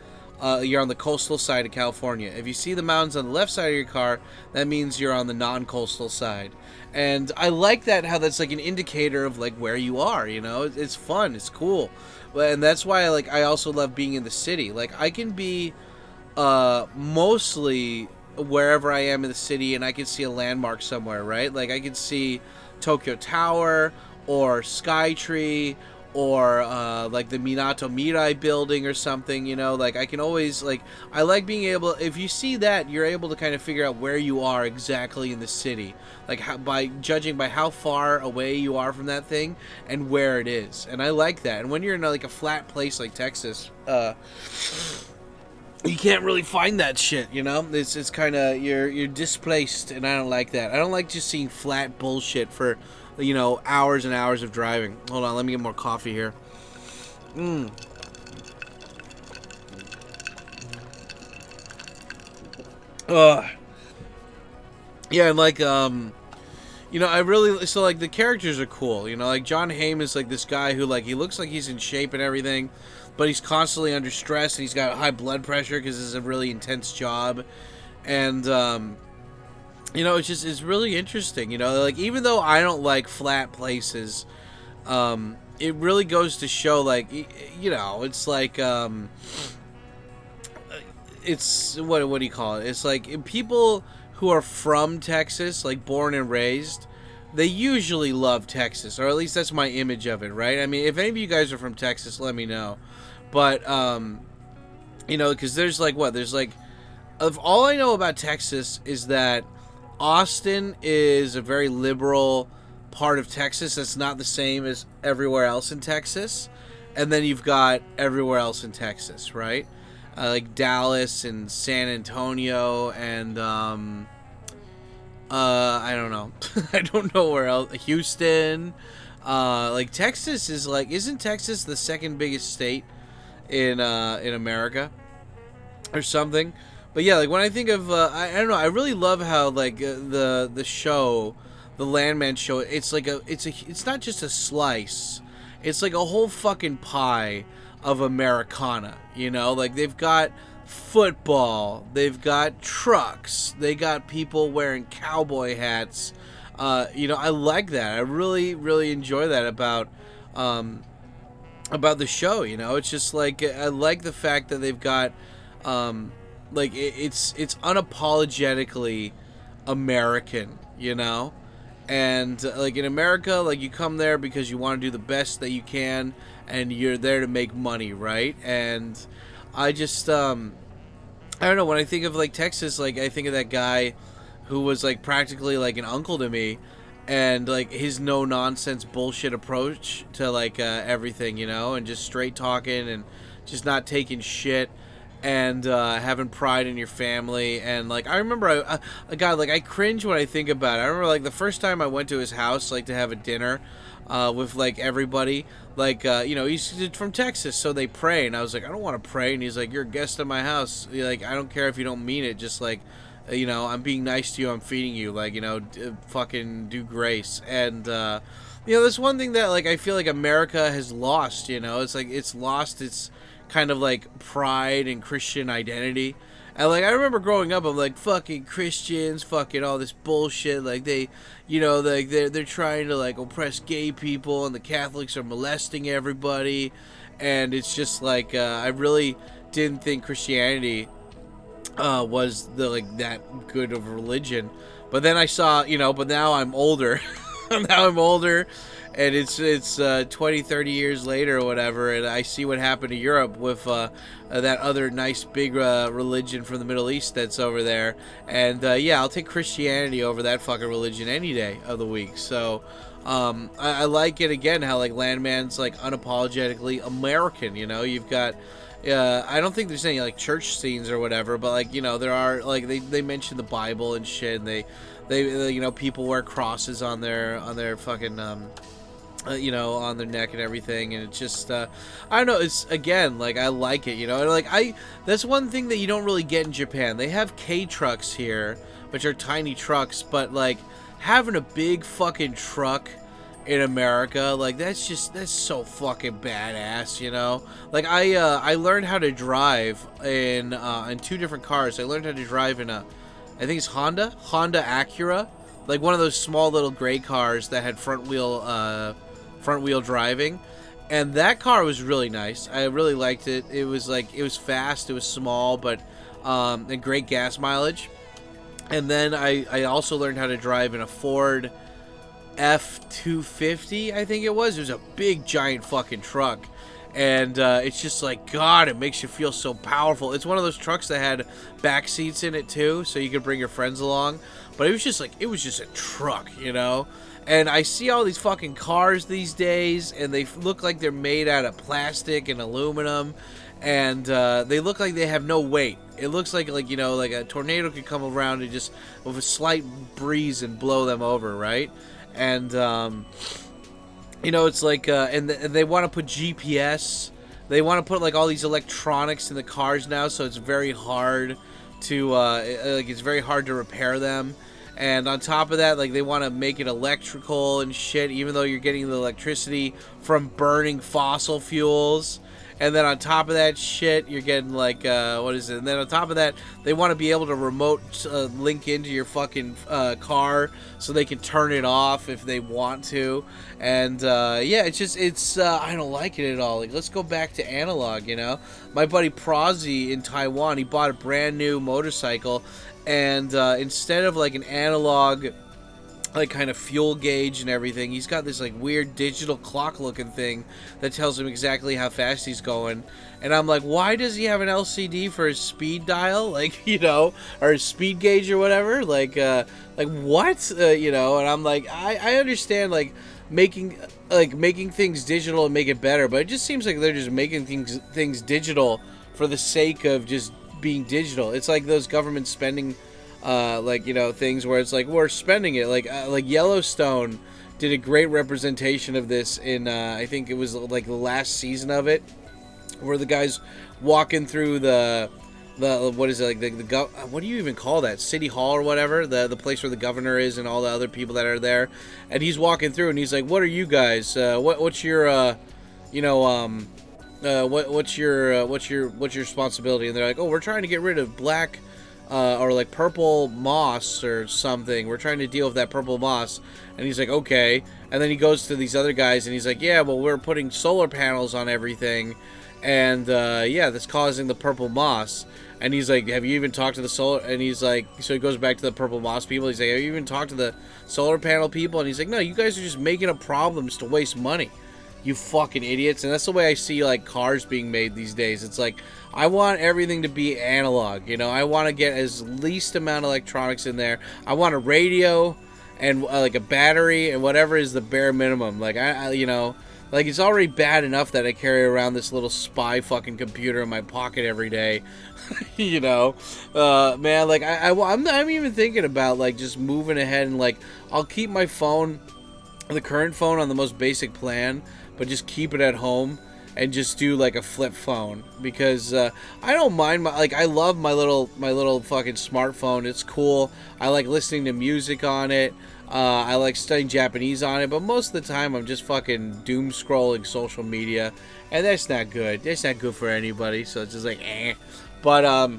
S3: you're on the coastal side of California. If you see the mountains on the left side of your car, that means you're on the non-coastal side. And I like that, how that's like an indicator of like where you are, you know. It's fun, it's cool. And that's why I also love being in the city. Like I can be mostly wherever I am in the city, and I can see a landmark somewhere, right? Like I can see Tokyo Tower or Skytree or like the Minato Mirai building or something, you know. Like I can always, like, I like being able, if you see that, you're able to kind of figure out where you are exactly in the city, like by judging by how far away you are from that thing and where it is. And I like that. And when you're in like a flat place like Texas, you can't really find that shit, you know. It's kind of, you're displaced, and I don't like that. I don't like just seeing flat bullshit for, you know, hours and hours of driving. Hold on, let me get more coffee here. Yeah, and like you know, I really, so like the characters are cool, you know. Like John Hamm is like this guy who, like, he looks like he's in shape and everything, but he's constantly under stress, and he's got high blood pressure because this is a really intense job. And you know, it's really interesting, you know. Like, even though I don't like flat places, it really goes to show, like, you know, it's like it's what do you call it? It's like people who are from Texas, like born and raised, they usually love Texas, or at least that's my image of it, right? I mean, if any of you guys are from Texas, let me know. But you know, because there's like, what, there's like, of all I know about Texas is that Austin is a very liberal part of Texas that's not the same as everywhere else in Texas, and then you've got everywhere else in Texas, right? Like Dallas and San Antonio and I don't know. I don't know where else. Houston. Like Texas is like, isn't Texas the second biggest state in America or something? But yeah, like when I think of I don't know, I really love how like the show the Landman show, it's like it's not just a slice. It's like a whole fucking pie of Americana, you know? Like, they've got football, they've got trucks, they got people wearing cowboy hats. You know, I like that. I really, really enjoy that about the show, you know? It's just like, I like the fact that they've got, like, it's unapologetically American, you know? And like in America, like you come there because you want to do the best that you can, and you're there to make money, right? And I just I don't know, when I think of like Texas, like I think of that guy who was like practically like an uncle to me, and like his no nonsense bullshit approach to like everything, you know, and just straight talking and just not taking shit. And having pride in your family. And like I remember God, like I cringe when I think about it. I remember like the first time I went to his house, like to have a dinner with like everybody, like you know, he's from Texas, so they pray, and I was like, I don't want to pray. And he's like, you're a guest at my house, like I don't care if you don't mean it, just like, you know, I'm being nice to you, I'm feeding you, like, you know, fucking do grace. And you know, there's one thing that like I feel like America has lost, you know, it's like it's lost its kind of like pride and Christian identity. And like I remember growing up, I'm like, fucking Christians, fucking all this bullshit, like they, you know, like they're trying to like oppress gay people, and the Catholics are molesting everybody. And it's just like I really didn't think Christianity was the like that good of a religion. But then I saw, you know, but now I'm older. Now I'm older, and it's 20, 30 years later or whatever, and I see what happened to Europe with that other nice big religion from the Middle East that's over there. And yeah, I'll take Christianity over that fucking religion any day of the week. So I like it, again, how like Landman's like unapologetically American, you know? You've got I don't think there's any like church scenes or whatever, but like, you know, there are, like they mention the Bible and shit, and they you know, people wear crosses on their fucking you know, on their neck and everything, and it's just I don't know, it's, again, like I like it, you know, and like that's one thing that you don't really get in Japan. They have K trucks here, which are tiny trucks, but like having a big fucking truck in America, like that's so fucking badass, you know? Like I learned how to drive in two different cars. I learned how to drive in I think it's Honda Acura, like one of those small little gray cars that had front wheel driving, and that car was really nice. I really liked it. It was like, it was fast, it was small, but and great gas mileage. And then I also learned how to drive in a Ford F-250, I think it was. It was a big giant fucking truck. And it's just like, God, it makes you feel so powerful. It's one of those trucks that had back seats in it too, so you could bring your friends along. But it was just like, it was just a truck, you know? And I see all these fucking cars these days, and they look like they're made out of plastic and aluminum, and they look like they have no weight. It looks like, you know, like a tornado could come around and just, with a slight breeze, and blow them over, right? And you know, it's like, and they want to put GPS. They want to put like all these electronics in the cars now, so it's very hard to like, it's very hard to repair them. And on top of that, like, they want to make it electrical and shit, even though you're getting the electricity from burning fossil fuels. And then on top of that shit, you're getting like, what is it? And then on top of that, they want to be able to remote link into your fucking car so they can turn it off if they want to. And yeah, it's just, I don't like it at all. Like, let's go back to analog, you know? My buddy Prozzy in Taiwan, he bought a brand new motorcycle, and instead of like an analog, like, kind of fuel gauge and everything, he's got this like weird digital clock looking thing that tells him exactly how fast he's going. And I'm like, why does he have an LCD for his speed dial, like, you know, or his speed gauge or whatever, like what, you know? And I'm like, I understand, like, making things digital and make it better, but it just seems like they're just making things digital for the sake of just being digital. It's like those government spending like, you know, things where it's like, we're spending it, like Yellowstone did a great representation of this in I think it was like the last season of it, where the guy's walking through the the what is it, like the what do you even call that, city hall or whatever, the place where the governor is and all the other people that are there, and he's walking through and he's like, what are you guys, what's your what's your responsibility? And they're like, oh, we're trying to get rid of black or like purple moss or something. We're trying to deal with that purple moss. And he's like, okay. And then he goes to these other guys and he's like, yeah, well, we're putting solar panels on everything, and yeah, that's causing the purple moss. And he's like, have you even talked to the solar? And he's like, so he goes back to the purple moss people. He's like, have you even talked to the solar panel people? And he's like, no, you guys are just making up problems to waste money, you fucking idiots. And that's the way I see like cars being made these days. It's like, I want everything to be analog, you know. I want to get as least amount of electronics in there. I want a radio and like a battery and whatever is the bare minimum. Like I you know, like it's already bad enough that I carry around this little spy fucking computer in my pocket every day. You know, man, like I'm even thinking about like just moving ahead and like I'll keep my phone, the current phone, on the most basic plan, but just keep it at home and just do like a flip phone, because I don't mind my, like, I love my little fucking smartphone. It's cool. I like listening to music on it. I like studying Japanese on it, but most of the time I'm just fucking doom scrolling social media, and that's not good. That's not good for anybody. So it's just like, eh. But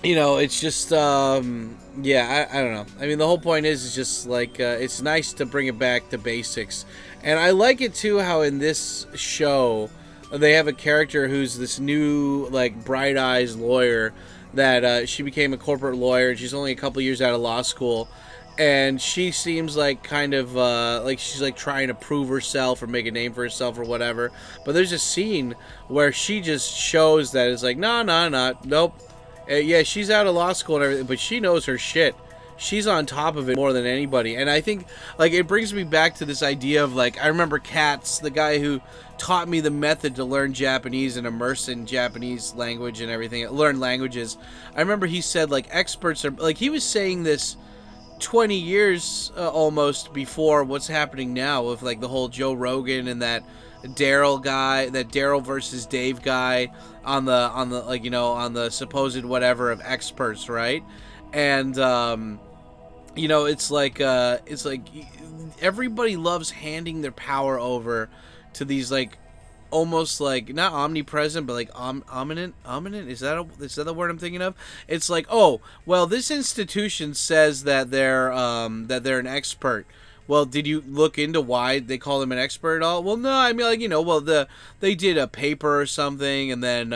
S3: you know, it's just yeah, I don't know. I mean, the whole point is just like it's nice to bring it back to basics. And I like it too how in this show they have a character who's this new like bright eyes lawyer that she became a corporate lawyer, and she's only a couple years out of law school, and she seems like kind of like she's like trying to prove herself or make a name for herself or whatever. But there's a scene where she just shows that it's like, nope. Yeah, she's out of law school and everything, but she knows her shit. She's on top of it more than anybody. And I think, like, it brings me back to this idea of, like, I remember Katz, the guy who taught me the method to learn Japanese and immerse in Japanese language and everything, learn languages. I remember he said, like, experts are, like, he was saying this 20 years almost before what's happening now with, like, the whole Joe Rogan and that Daryl guy, that Daryl versus Dave guy on the like, you know, on the supposed whatever of experts, right? And you know, it's like everybody loves handing their power over to these, like, almost like not omnipresent but like ominent. Is that the word I'm thinking of? It's like, oh, well, this institution says that they're an expert. Well, did you look into why they call them an expert at all? Well, no, I mean, like, you know, well, they did a paper or something, and then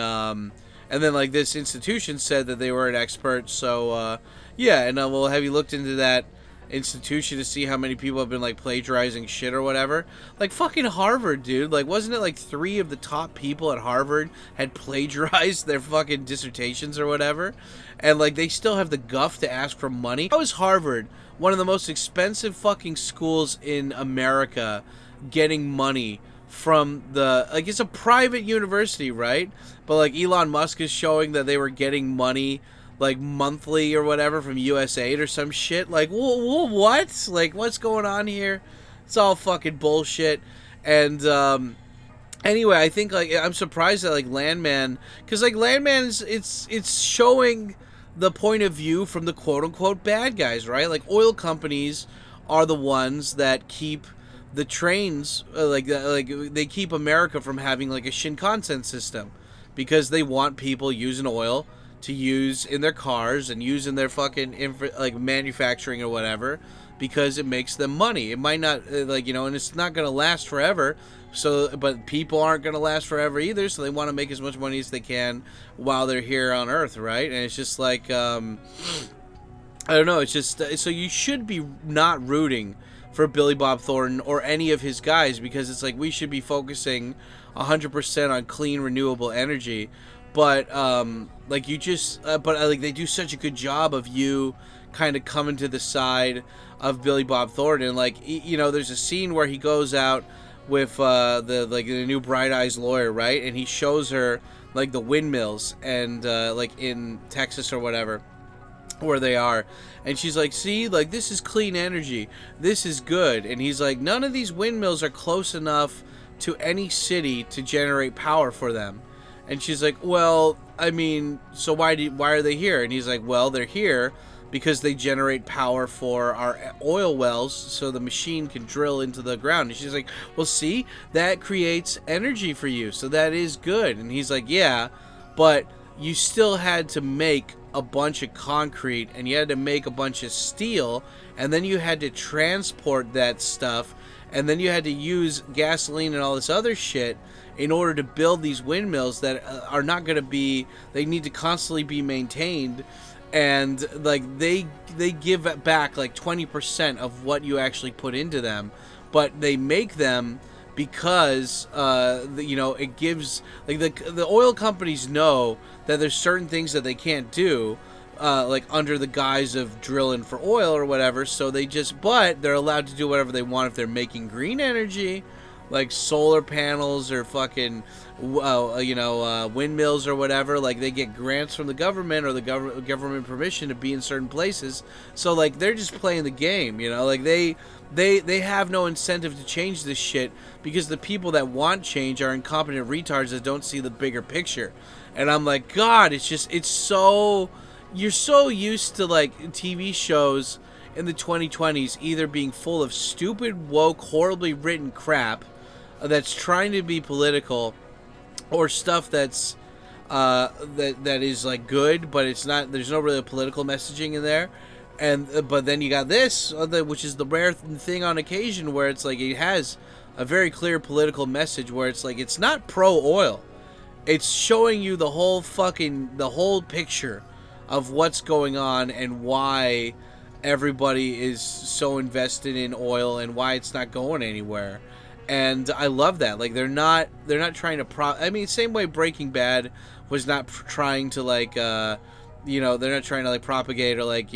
S3: like this institution said that they were an expert. So yeah, and well, have you looked into that institution to see how many people have been like plagiarizing shit or whatever? Like fucking Harvard, dude. Like, wasn't it like 3 of the top people at Harvard had plagiarized their fucking dissertations or whatever? And like they still have the guff to ask for money. How is Harvard, one of the most expensive fucking schools in America, getting money from the, like, it's a private university, right? But like Elon Musk is showing that they were getting money like monthly or whatever from USAID or some shit. Like, what? Like, what's going on here? It's all fucking bullshit. And anyway, I think, like, I'm surprised that like Landman, because like Landman's it's showing the point of view from the quote unquote bad guys, right? Like, oil companies are the ones that keep the trains like they keep America from having like a Shinkansen system, because they want people using oil to use in their cars and use in their fucking like manufacturing or whatever, because it makes them money. It might not, like, you know, and it's not going to last forever. So, but people aren't going to last forever either, so they want to make as much money as they can while they're here on Earth, right? And it's just like, I don't know, it's just, so you should be not rooting for Billy Bob Thornton or any of his guys, because it's like we should be focusing 100% on clean, renewable energy. But like you just, but like they do such a good job of you kind of coming to the side of Billy Bob Thornton. Like, you know, there's a scene where he goes out with the new Bright Eyes lawyer, right? And he shows her like the windmills and like in Texas or whatever, where they are, and she's like, see, like, this is clean energy, this is good. And he's like, none of these windmills are close enough to any city to generate power for them. And she's like, well, I mean, so why are they here? And he's like, well, they're here because they generate power for our oil wells so the machine can drill into the ground. And she's like, well, see, that creates energy for you, so that is good. And he's like, yeah, but you still had to make a bunch of concrete, and you had to make a bunch of steel, and then you had to transport that stuff, and then you had to use gasoline and all this other shit in order to build these windmills that are not going to be, they need to constantly be maintained. And like they give back like 20% of what you actually put into them, but they make them because it gives, like, the oil companies know that there's certain things that they can't do, like under the guise of drilling for oil or whatever. So but they're allowed to do whatever they want if they're making green energy, like solar panels or fucking windmills or whatever. Like, they get grants from the government or the government permission to be in certain places. So like, they're just playing the game, like they have no incentive to change this shit, because the people that want change are incompetent retards that don't see the bigger picture. And I'm like, God, it's so, you're so used to like TV shows in the 2020s either being full of stupid, woke, horribly written crap that's trying to be political, or stuff that's that is like good, but it's not. There's no really political messaging in there. But then you got this, which is the rare thing on occasion where it's like it has a very clear political message, where it's like it's not pro oil, it's showing you the whole picture of what's going on and why everybody is so invested in oil and why it's not going anywhere. And I love that. Like, they're not trying to same way Breaking Bad was not trying to like they're not trying to like propagate or like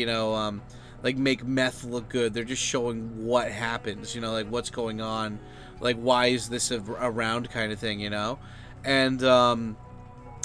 S3: like make meth look good. They're just showing what happens, like what's going on, like why is this around kind of thing, And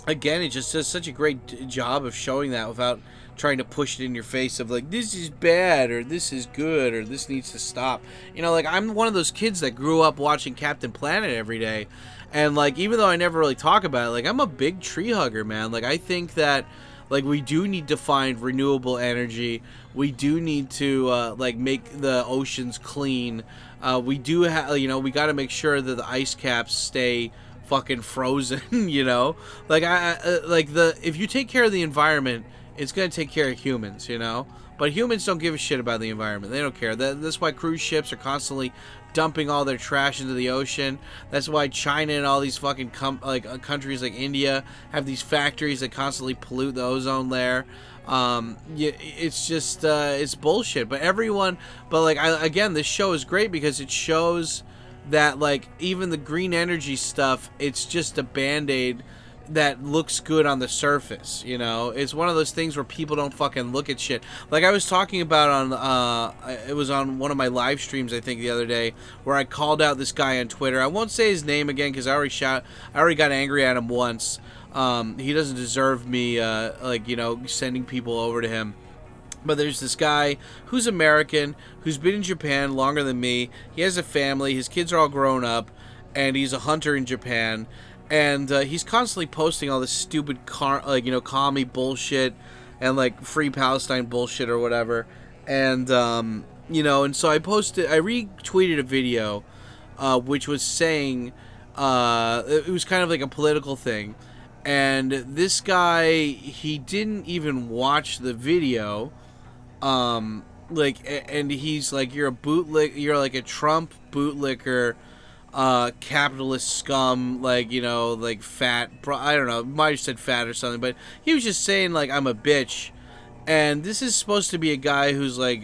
S3: again, it just does such a great job of showing that without trying to push it in your face of like, this is bad or this is good or this needs to stop. Like, I'm one of those kids that grew up watching Captain Planet every day, and like, even though I never really talk about it, like, I'm a big tree hugger, man. Like, I think that like we do need to find renewable energy. We do need to like make the oceans clean. We do have, we got to make sure that the ice caps stay fucking frozen. Like, if you take care of the environment, it's going to take care of humans, But humans don't give a shit about the environment. They don't care. That's why cruise ships are constantly dumping all their trash into the ocean. That's why China and all these fucking countries like India have these factories that constantly pollute the ozone layer. It's just it's bullshit. But again, this show is great because it shows that like even the green energy stuff, it's just a band-aid that looks good on the surface. It's one of those things where people don't fucking look at shit. Like I was talking about on it was on one of my live streams, I think, the other day, where I called out this guy on Twitter. I won't say his name again because I already got angry at him once. He doesn't deserve me sending people over to him. But there's this guy who's American, who's been in Japan longer than me. He has a family, his kids are all grown up, and he's a hunter in Japan. And he's constantly posting all this stupid, commie bullshit and like free Palestine bullshit or whatever. And and so I retweeted a video, which was saying, it was kind of like a political thing. And this guy, he didn't even watch the video, and he's like, you're like a Trump bootlicker, capitalist scum, like fat, I don't know, might have said fat or something, but he was just saying like, I'm a bitch. And this is supposed to be a guy who's like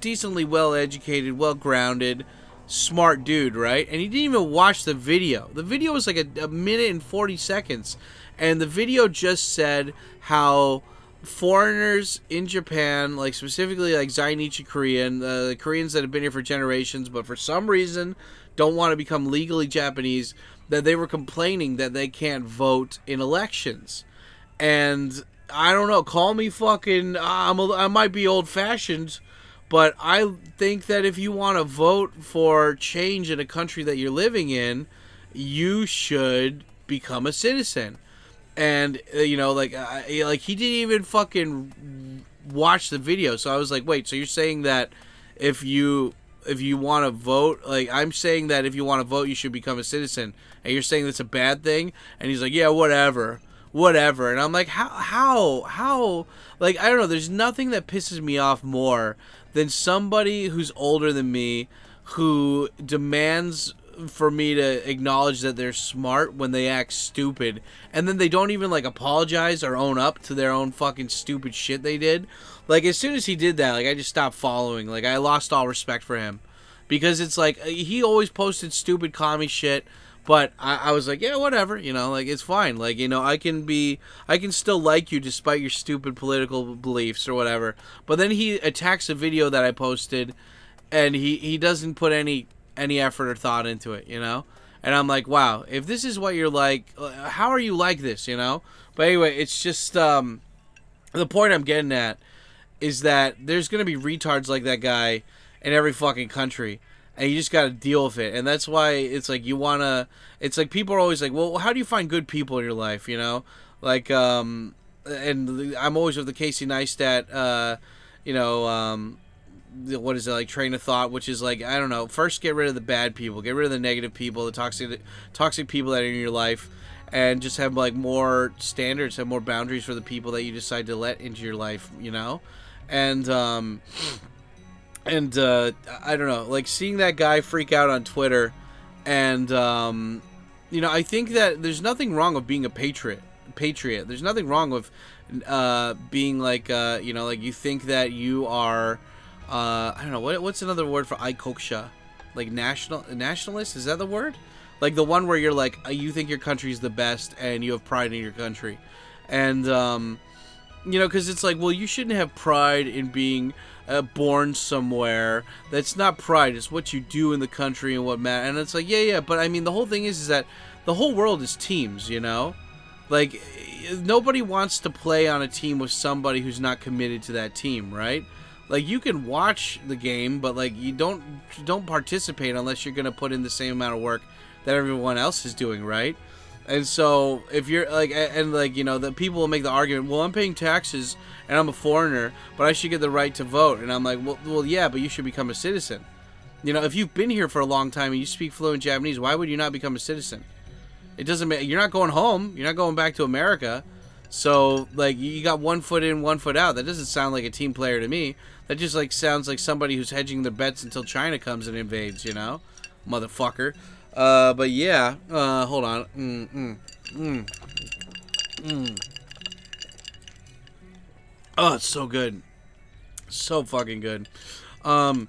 S3: decently well educated, well grounded, smart dude, right? And he didn't even watch the video. The video was like a minute and 40 seconds, and the video just said how foreigners in Japan, like specifically like Zainichi Korean, the Koreans that have been here for generations, but for some reason don't want to become legally Japanese, that they were complaining that they can't vote in elections. And I don't know, call me fucking, I might be old-fashioned, but I think that if you want to vote for change in a country that you're living in, you should become a citizen. And like he didn't even fucking watch the video. So I was like, wait, so you're saying that if you want to vote, like I'm saying that if you want to vote, you should become a citizen, and you're saying that's a bad thing? And he's like, yeah, whatever. And I'm like, how? Like, I don't know. There's nothing that pisses me off more than somebody who's older than me who demands for me to acknowledge that they're smart when they act stupid, and then they don't even like apologize or own up to their own fucking stupid shit they did. Like, as soon as he did that, like, I just stopped following. Like, I lost all respect for him, because it's like he always posted stupid commie shit, but I was like, yeah, whatever, like, it's fine. Like, I can still like you despite your stupid political beliefs or whatever. But then he attacks a video that I posted, and he doesn't put any effort or thought into it, And I'm like, wow, if this is what you're like, how are you like this, But anyway, it's just, the point I'm getting at is that there's going to be retards like that guy in every fucking country, and you just got to deal with it. And that's why it's like it's like people are always like, well, how do you find good people in your life, Like, and I'm always with the Casey Neistat, what is it, like, train of thought, which is like, I don't know, first get rid of the bad people, get rid of the negative people, the toxic people that are in your life, and just have like more standards, have more boundaries for the people that you decide to let into your life, and I don't know, like, seeing that guy freak out on Twitter, and I think that there's nothing wrong with being a patriot. There's nothing wrong with being like, like, you think that you are, I don't know, what's another word for Ikoksha? Like, nationalist? Is that the word? Like, the one where you're like, you think your country's the best and you have pride in your country. And, because it's like, well, you shouldn't have pride in being born somewhere. That's not pride. It's what you do in the country and what matters. And it's like, yeah, but I mean, the whole thing is that the whole world is teams, Like, nobody wants to play on a team with somebody who's not committed to that team, right? Like, you can watch the game, but like, you don't participate unless you're gonna put in the same amount of work that everyone else is doing, right? And so if you're like, and like, the people will make the argument, well, I'm paying taxes and I'm a foreigner, but I should get the right to vote. And I'm like, well, yeah, but you should become a citizen. If you've been here for a long time and you speak fluent Japanese, why would you not become a citizen? It doesn't matter. You're not going home. You're not going back to America. So, like, you got 1 foot in, 1 foot out. That doesn't sound like a team player to me. That just, like, sounds like somebody who's hedging their bets until China comes and invades, Motherfucker. But yeah, hold on. Oh, it's so good. So fucking good. But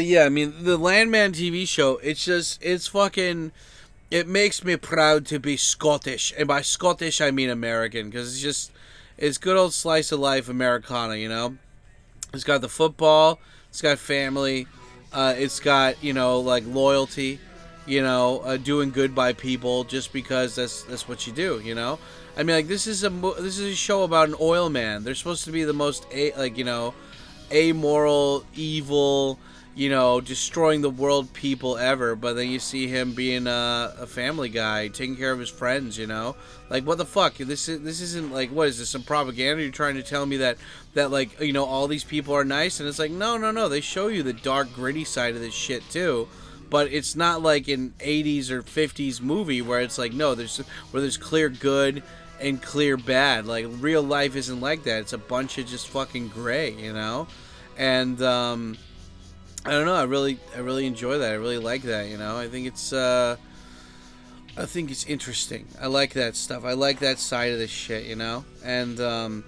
S3: yeah, I mean, the Landman TV show, it's fucking... It makes me proud to be Scottish. And by Scottish, I mean American. Because it's good old slice of life Americana, It's got the football. It's got family. It's got, like, loyalty. Doing good by people just because that's what you do, I mean, like, this is a show about an oil man. They're supposed to be the most, amoral, evil, destroying the world people ever, but then you see him being a family guy, taking care of his friends, like, what the fuck? This isn't, like, what is this, some propaganda? You're trying to tell me that like, all these people are nice? And it's like, no, they show you the dark, gritty side of this shit too, but it's not like an 80s or 50s movie where it's like, no, there's clear good and clear bad. Like, real life isn't like that. It's a bunch of just fucking gray, and I don't know. I really enjoy that. I really like that. I think it's interesting. I like that stuff. I like that side of this shit. And I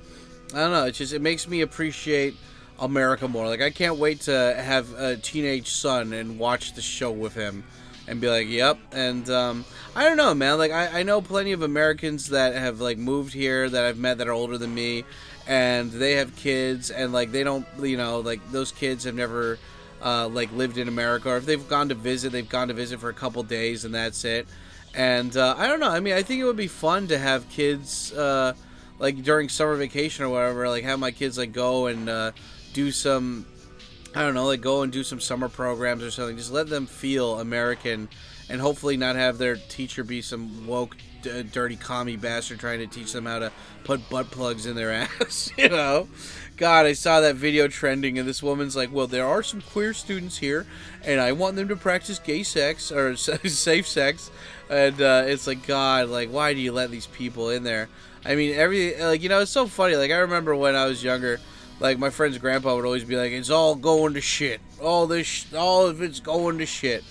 S3: don't know. It makes me appreciate America more. Like, I can't wait to have a teenage son and watch the show with him, and be like, yep. And I don't know, man. Like, I know plenty of Americans that have, like, moved here that I've met that are older than me, and they have kids, and like, they don't, like, those kids have never. Like, lived in America, or if they've gone to visit for a couple days and that's it. And I don't know. I mean, I think it would be fun to have kids, like, during summer vacation or whatever. Like, have my kids, like, go and do some, I don't know, like, go and do some summer programs or something. Just let them feel American and hopefully not have their teacher be some woke, dirty commie bastard trying to teach them how to put butt plugs in their ass, you know? God, I saw that video trending, and this woman's like, well, there are some queer students here, and I want them to practice gay sex, or safe sex, and it's like, God, like, why do you let these people in there? I mean, like, you know, it's so funny. Like, I remember when I was younger, like, my friend's grandpa would always be like, it's all going to shit. All of it's going to shit.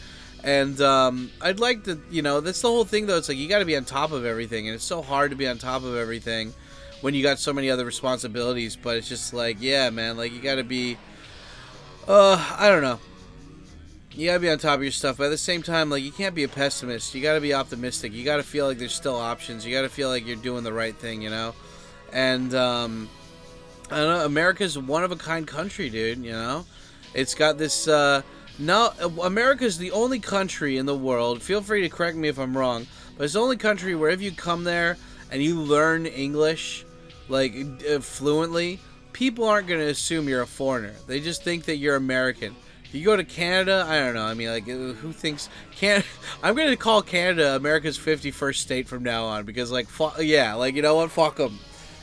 S3: And I'd like to, you know, that's the whole thing, though. It's like, you got to be on top of everything, and it's so hard to be on top of everything when you got so many other responsibilities. But it's just like, yeah, man, like, you got to be, I don't know. You got to be on top of your stuff, but at the same time, like, you can't be a pessimist. You got to be optimistic. You got to feel like there's still options. You got to feel like you're doing the right thing, you know? And, I don't know, America's a one-of-a-kind country, dude, you know? It's got this, no, America's the only country in the world, feel free to correct me if I'm wrong, but it's the only country where if you come there and you learn English, like, fluently, people aren't going to assume you're a foreigner. They just think that you're American. If you go to Canada, I don't know, I mean, like, who thinks, I'm going to call Canada America's 51st state from now on, because, like, yeah, like, you know what, fuck them.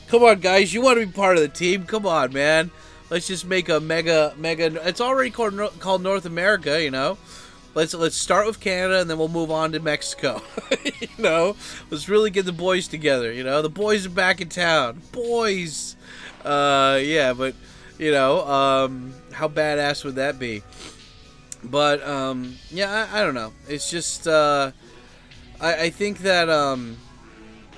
S3: Come on, guys, you want to be part of the team? Come on, man. Let's just make a mega, it's already called North America, you know? Let's start with Canada, and then we'll move on to Mexico. You know? Let's really get the boys together, you know? The boys are back in town. Boys! Yeah, but, you know, how badass would that be? But, yeah, I don't know. It's just, I think that,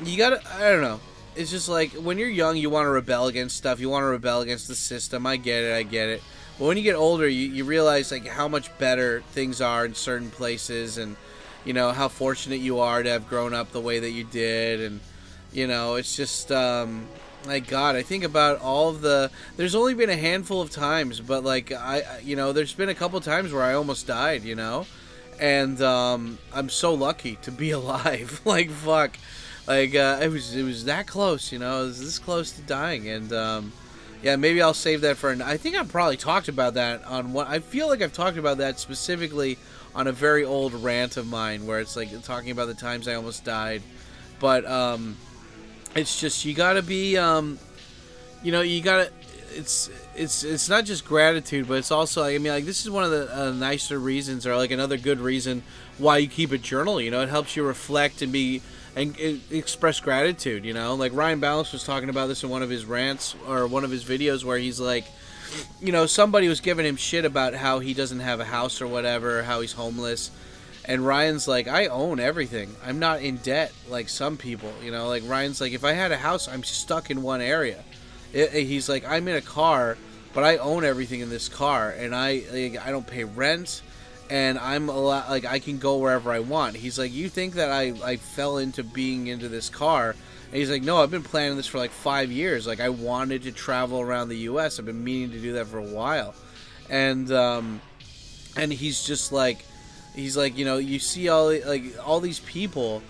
S3: you gotta, I don't know. It's just like, when you're young, you want to rebel against stuff. You want to rebel against the system. I get it. But when you get older, you realize, like, how much better things are in certain places, and, you know, how fortunate you are to have grown up the way that you did. And, you know, it's just, like, God, I think about all of there's only been a handful of times, but, like, you know, there's been a couple times where I almost died, you know? And, I'm so lucky to be alive. Like, fuck. Like, it was that close, you know? It was this close to dying, and, yeah, maybe I'll save that for I think I've probably talked about that on I feel like I've talked about that specifically on a very old rant of mine, where it's, like, talking about the times I almost died. But, it's just, you gotta be, you know, you gotta, it's not just gratitude, but it's also, I mean, like, this is one of the nicer reasons, or, like, another good reason why you keep a journal, you know? It helps you reflect and express gratitude, you know? Like, Ryan Balance was talking about this in one of his rants, or one of his videos, where he's like, you know, somebody was giving him shit about how he doesn't have a house or whatever, or how he's homeless, and Ryan's like, I own everything. I'm not in debt like some people, you know? Like, Ryan's like, if I had a house, I'm stuck in one area. He's like, I'm in a car, but I own everything in this car, and I don't pay rent, and I'm like, I can go wherever I want. He's like, you think that I fell into being into this car? And he's like, no, I've been planning this for like 5 years. Like, I wanted to travel around the U.S. I've been meaning to do that for a while. And he's just like, you know, you see all these people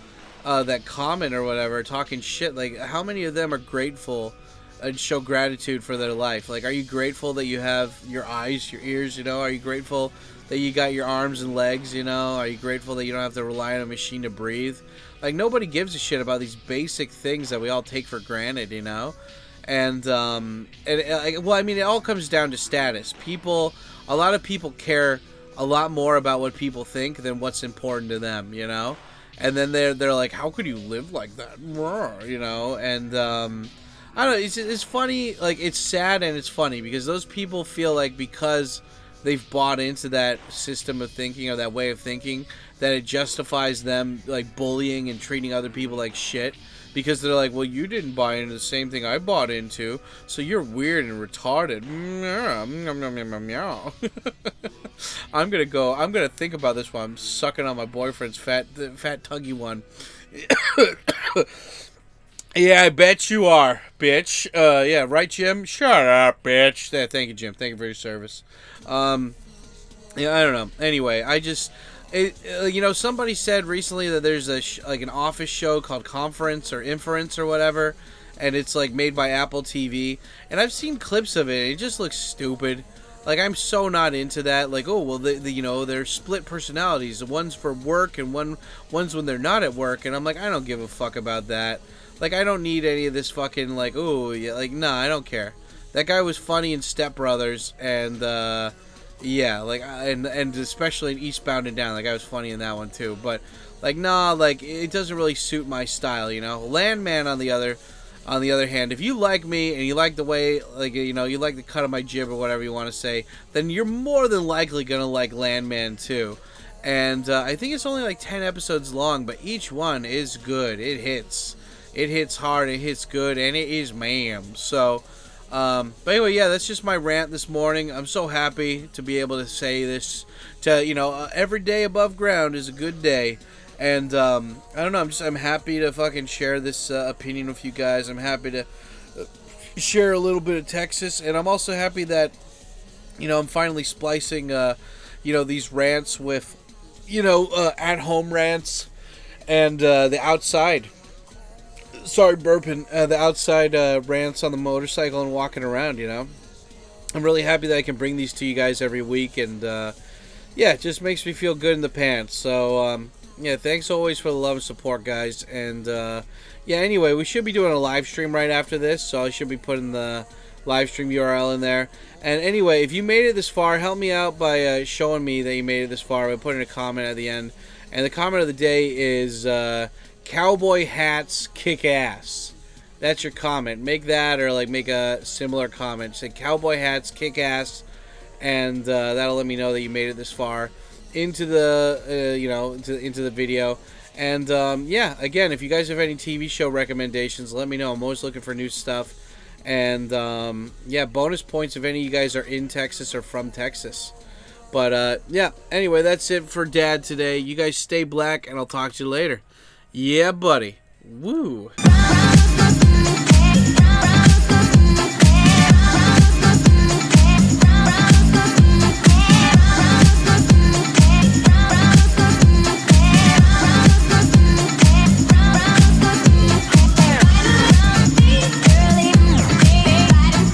S3: that comment or whatever talking shit. Like, how many of them are grateful and show gratitude for their life? Like, are you grateful that you have your eyes, your ears, you know? Are you grateful that you got your arms and legs, you know? Are you grateful that you don't have to rely on a machine to breathe? Like, nobody gives a shit about these basic things that we all take for granted, you know? And well, I mean, it all comes down to status. A lot of people care a lot more about what people think than what's important to them, you know? And then they're like, how could you live like that? You know? And, I don't know, it's funny, like, it's sad and it's funny, because those people feel like because they've bought into that system of thinking, or that way of thinking, that it justifies them, like, bullying and treating other people like shit, because they're like, well, you didn't buy into the same thing I bought into, so you're weird and retarded. I'm gonna think about this while I'm sucking on my boyfriend's fat tuggy one. Yeah, I bet you are, bitch. Yeah, right, Jim? Shut up, bitch. Yeah, thank you, Jim. Thank you for your service. Yeah, I don't know. Anyway, you know, somebody said recently that there's like an office show called Conference or Inference or whatever, and it's like made by Apple TV, and I've seen clips of it. It just looks stupid. Like, I'm so not into that. Like, oh, well, you know, they're split personalities. One's for work and one's when they're not at work. And I'm like, I don't give a fuck about that. Like, I don't need any of this fucking, like, oh, yeah, like, nah, I don't care. That guy was funny in Step Brothers, and, yeah, like, and especially in Eastbound and Down. Like, I was funny in that one, too. But, like, nah, like, it doesn't really suit my style, you know? Landman, on the other hand, if you like me and you like the way, like, you know, you like the cut of my jib or whatever you want to say, then you're more than likely going to like Landman, too. And I think it's only like 10 episodes long, but each one is good. It hits. It hits hard, it hits good, and it is ma'am. So, but anyway, yeah, that's just my rant this morning. I'm so happy to be able to say this. You know, every day above ground is a good day. And, I don't know, I'm happy to fucking share this opinion with you guys. I'm happy to share a little bit of Texas. And I'm also happy that, you know, I'm finally splicing, you know, these rants with, you know, at-home rants and the outside. Sorry, burping. The outside rants on the motorcycle and walking around, you know. I'm really happy that I can bring these to you guys every week. And, yeah, it just makes me feel good in the pants. So, yeah, thanks always for the love and support, guys. And, yeah, anyway, we should be doing a live stream right after this, so I should be putting the live stream URL in there. And anyway, if you made it this far, help me out by showing me that you made it this far by putting a comment at the end. And the comment of the day is, cowboy hats kick ass. That's your comment. Make that, or like make a similar comment. Say cowboy hats kick ass, and that'll let me know that you made it this far into the you know, into the video. And yeah, again, if you guys have any TV show recommendations, let me know. I'm always looking for new stuff. And yeah, bonus points if any of you guys are in Texas or from Texas. But yeah, anyway, that's it for Dad today. You guys stay black, and I'll talk to you later. Yeah, buddy. Woo.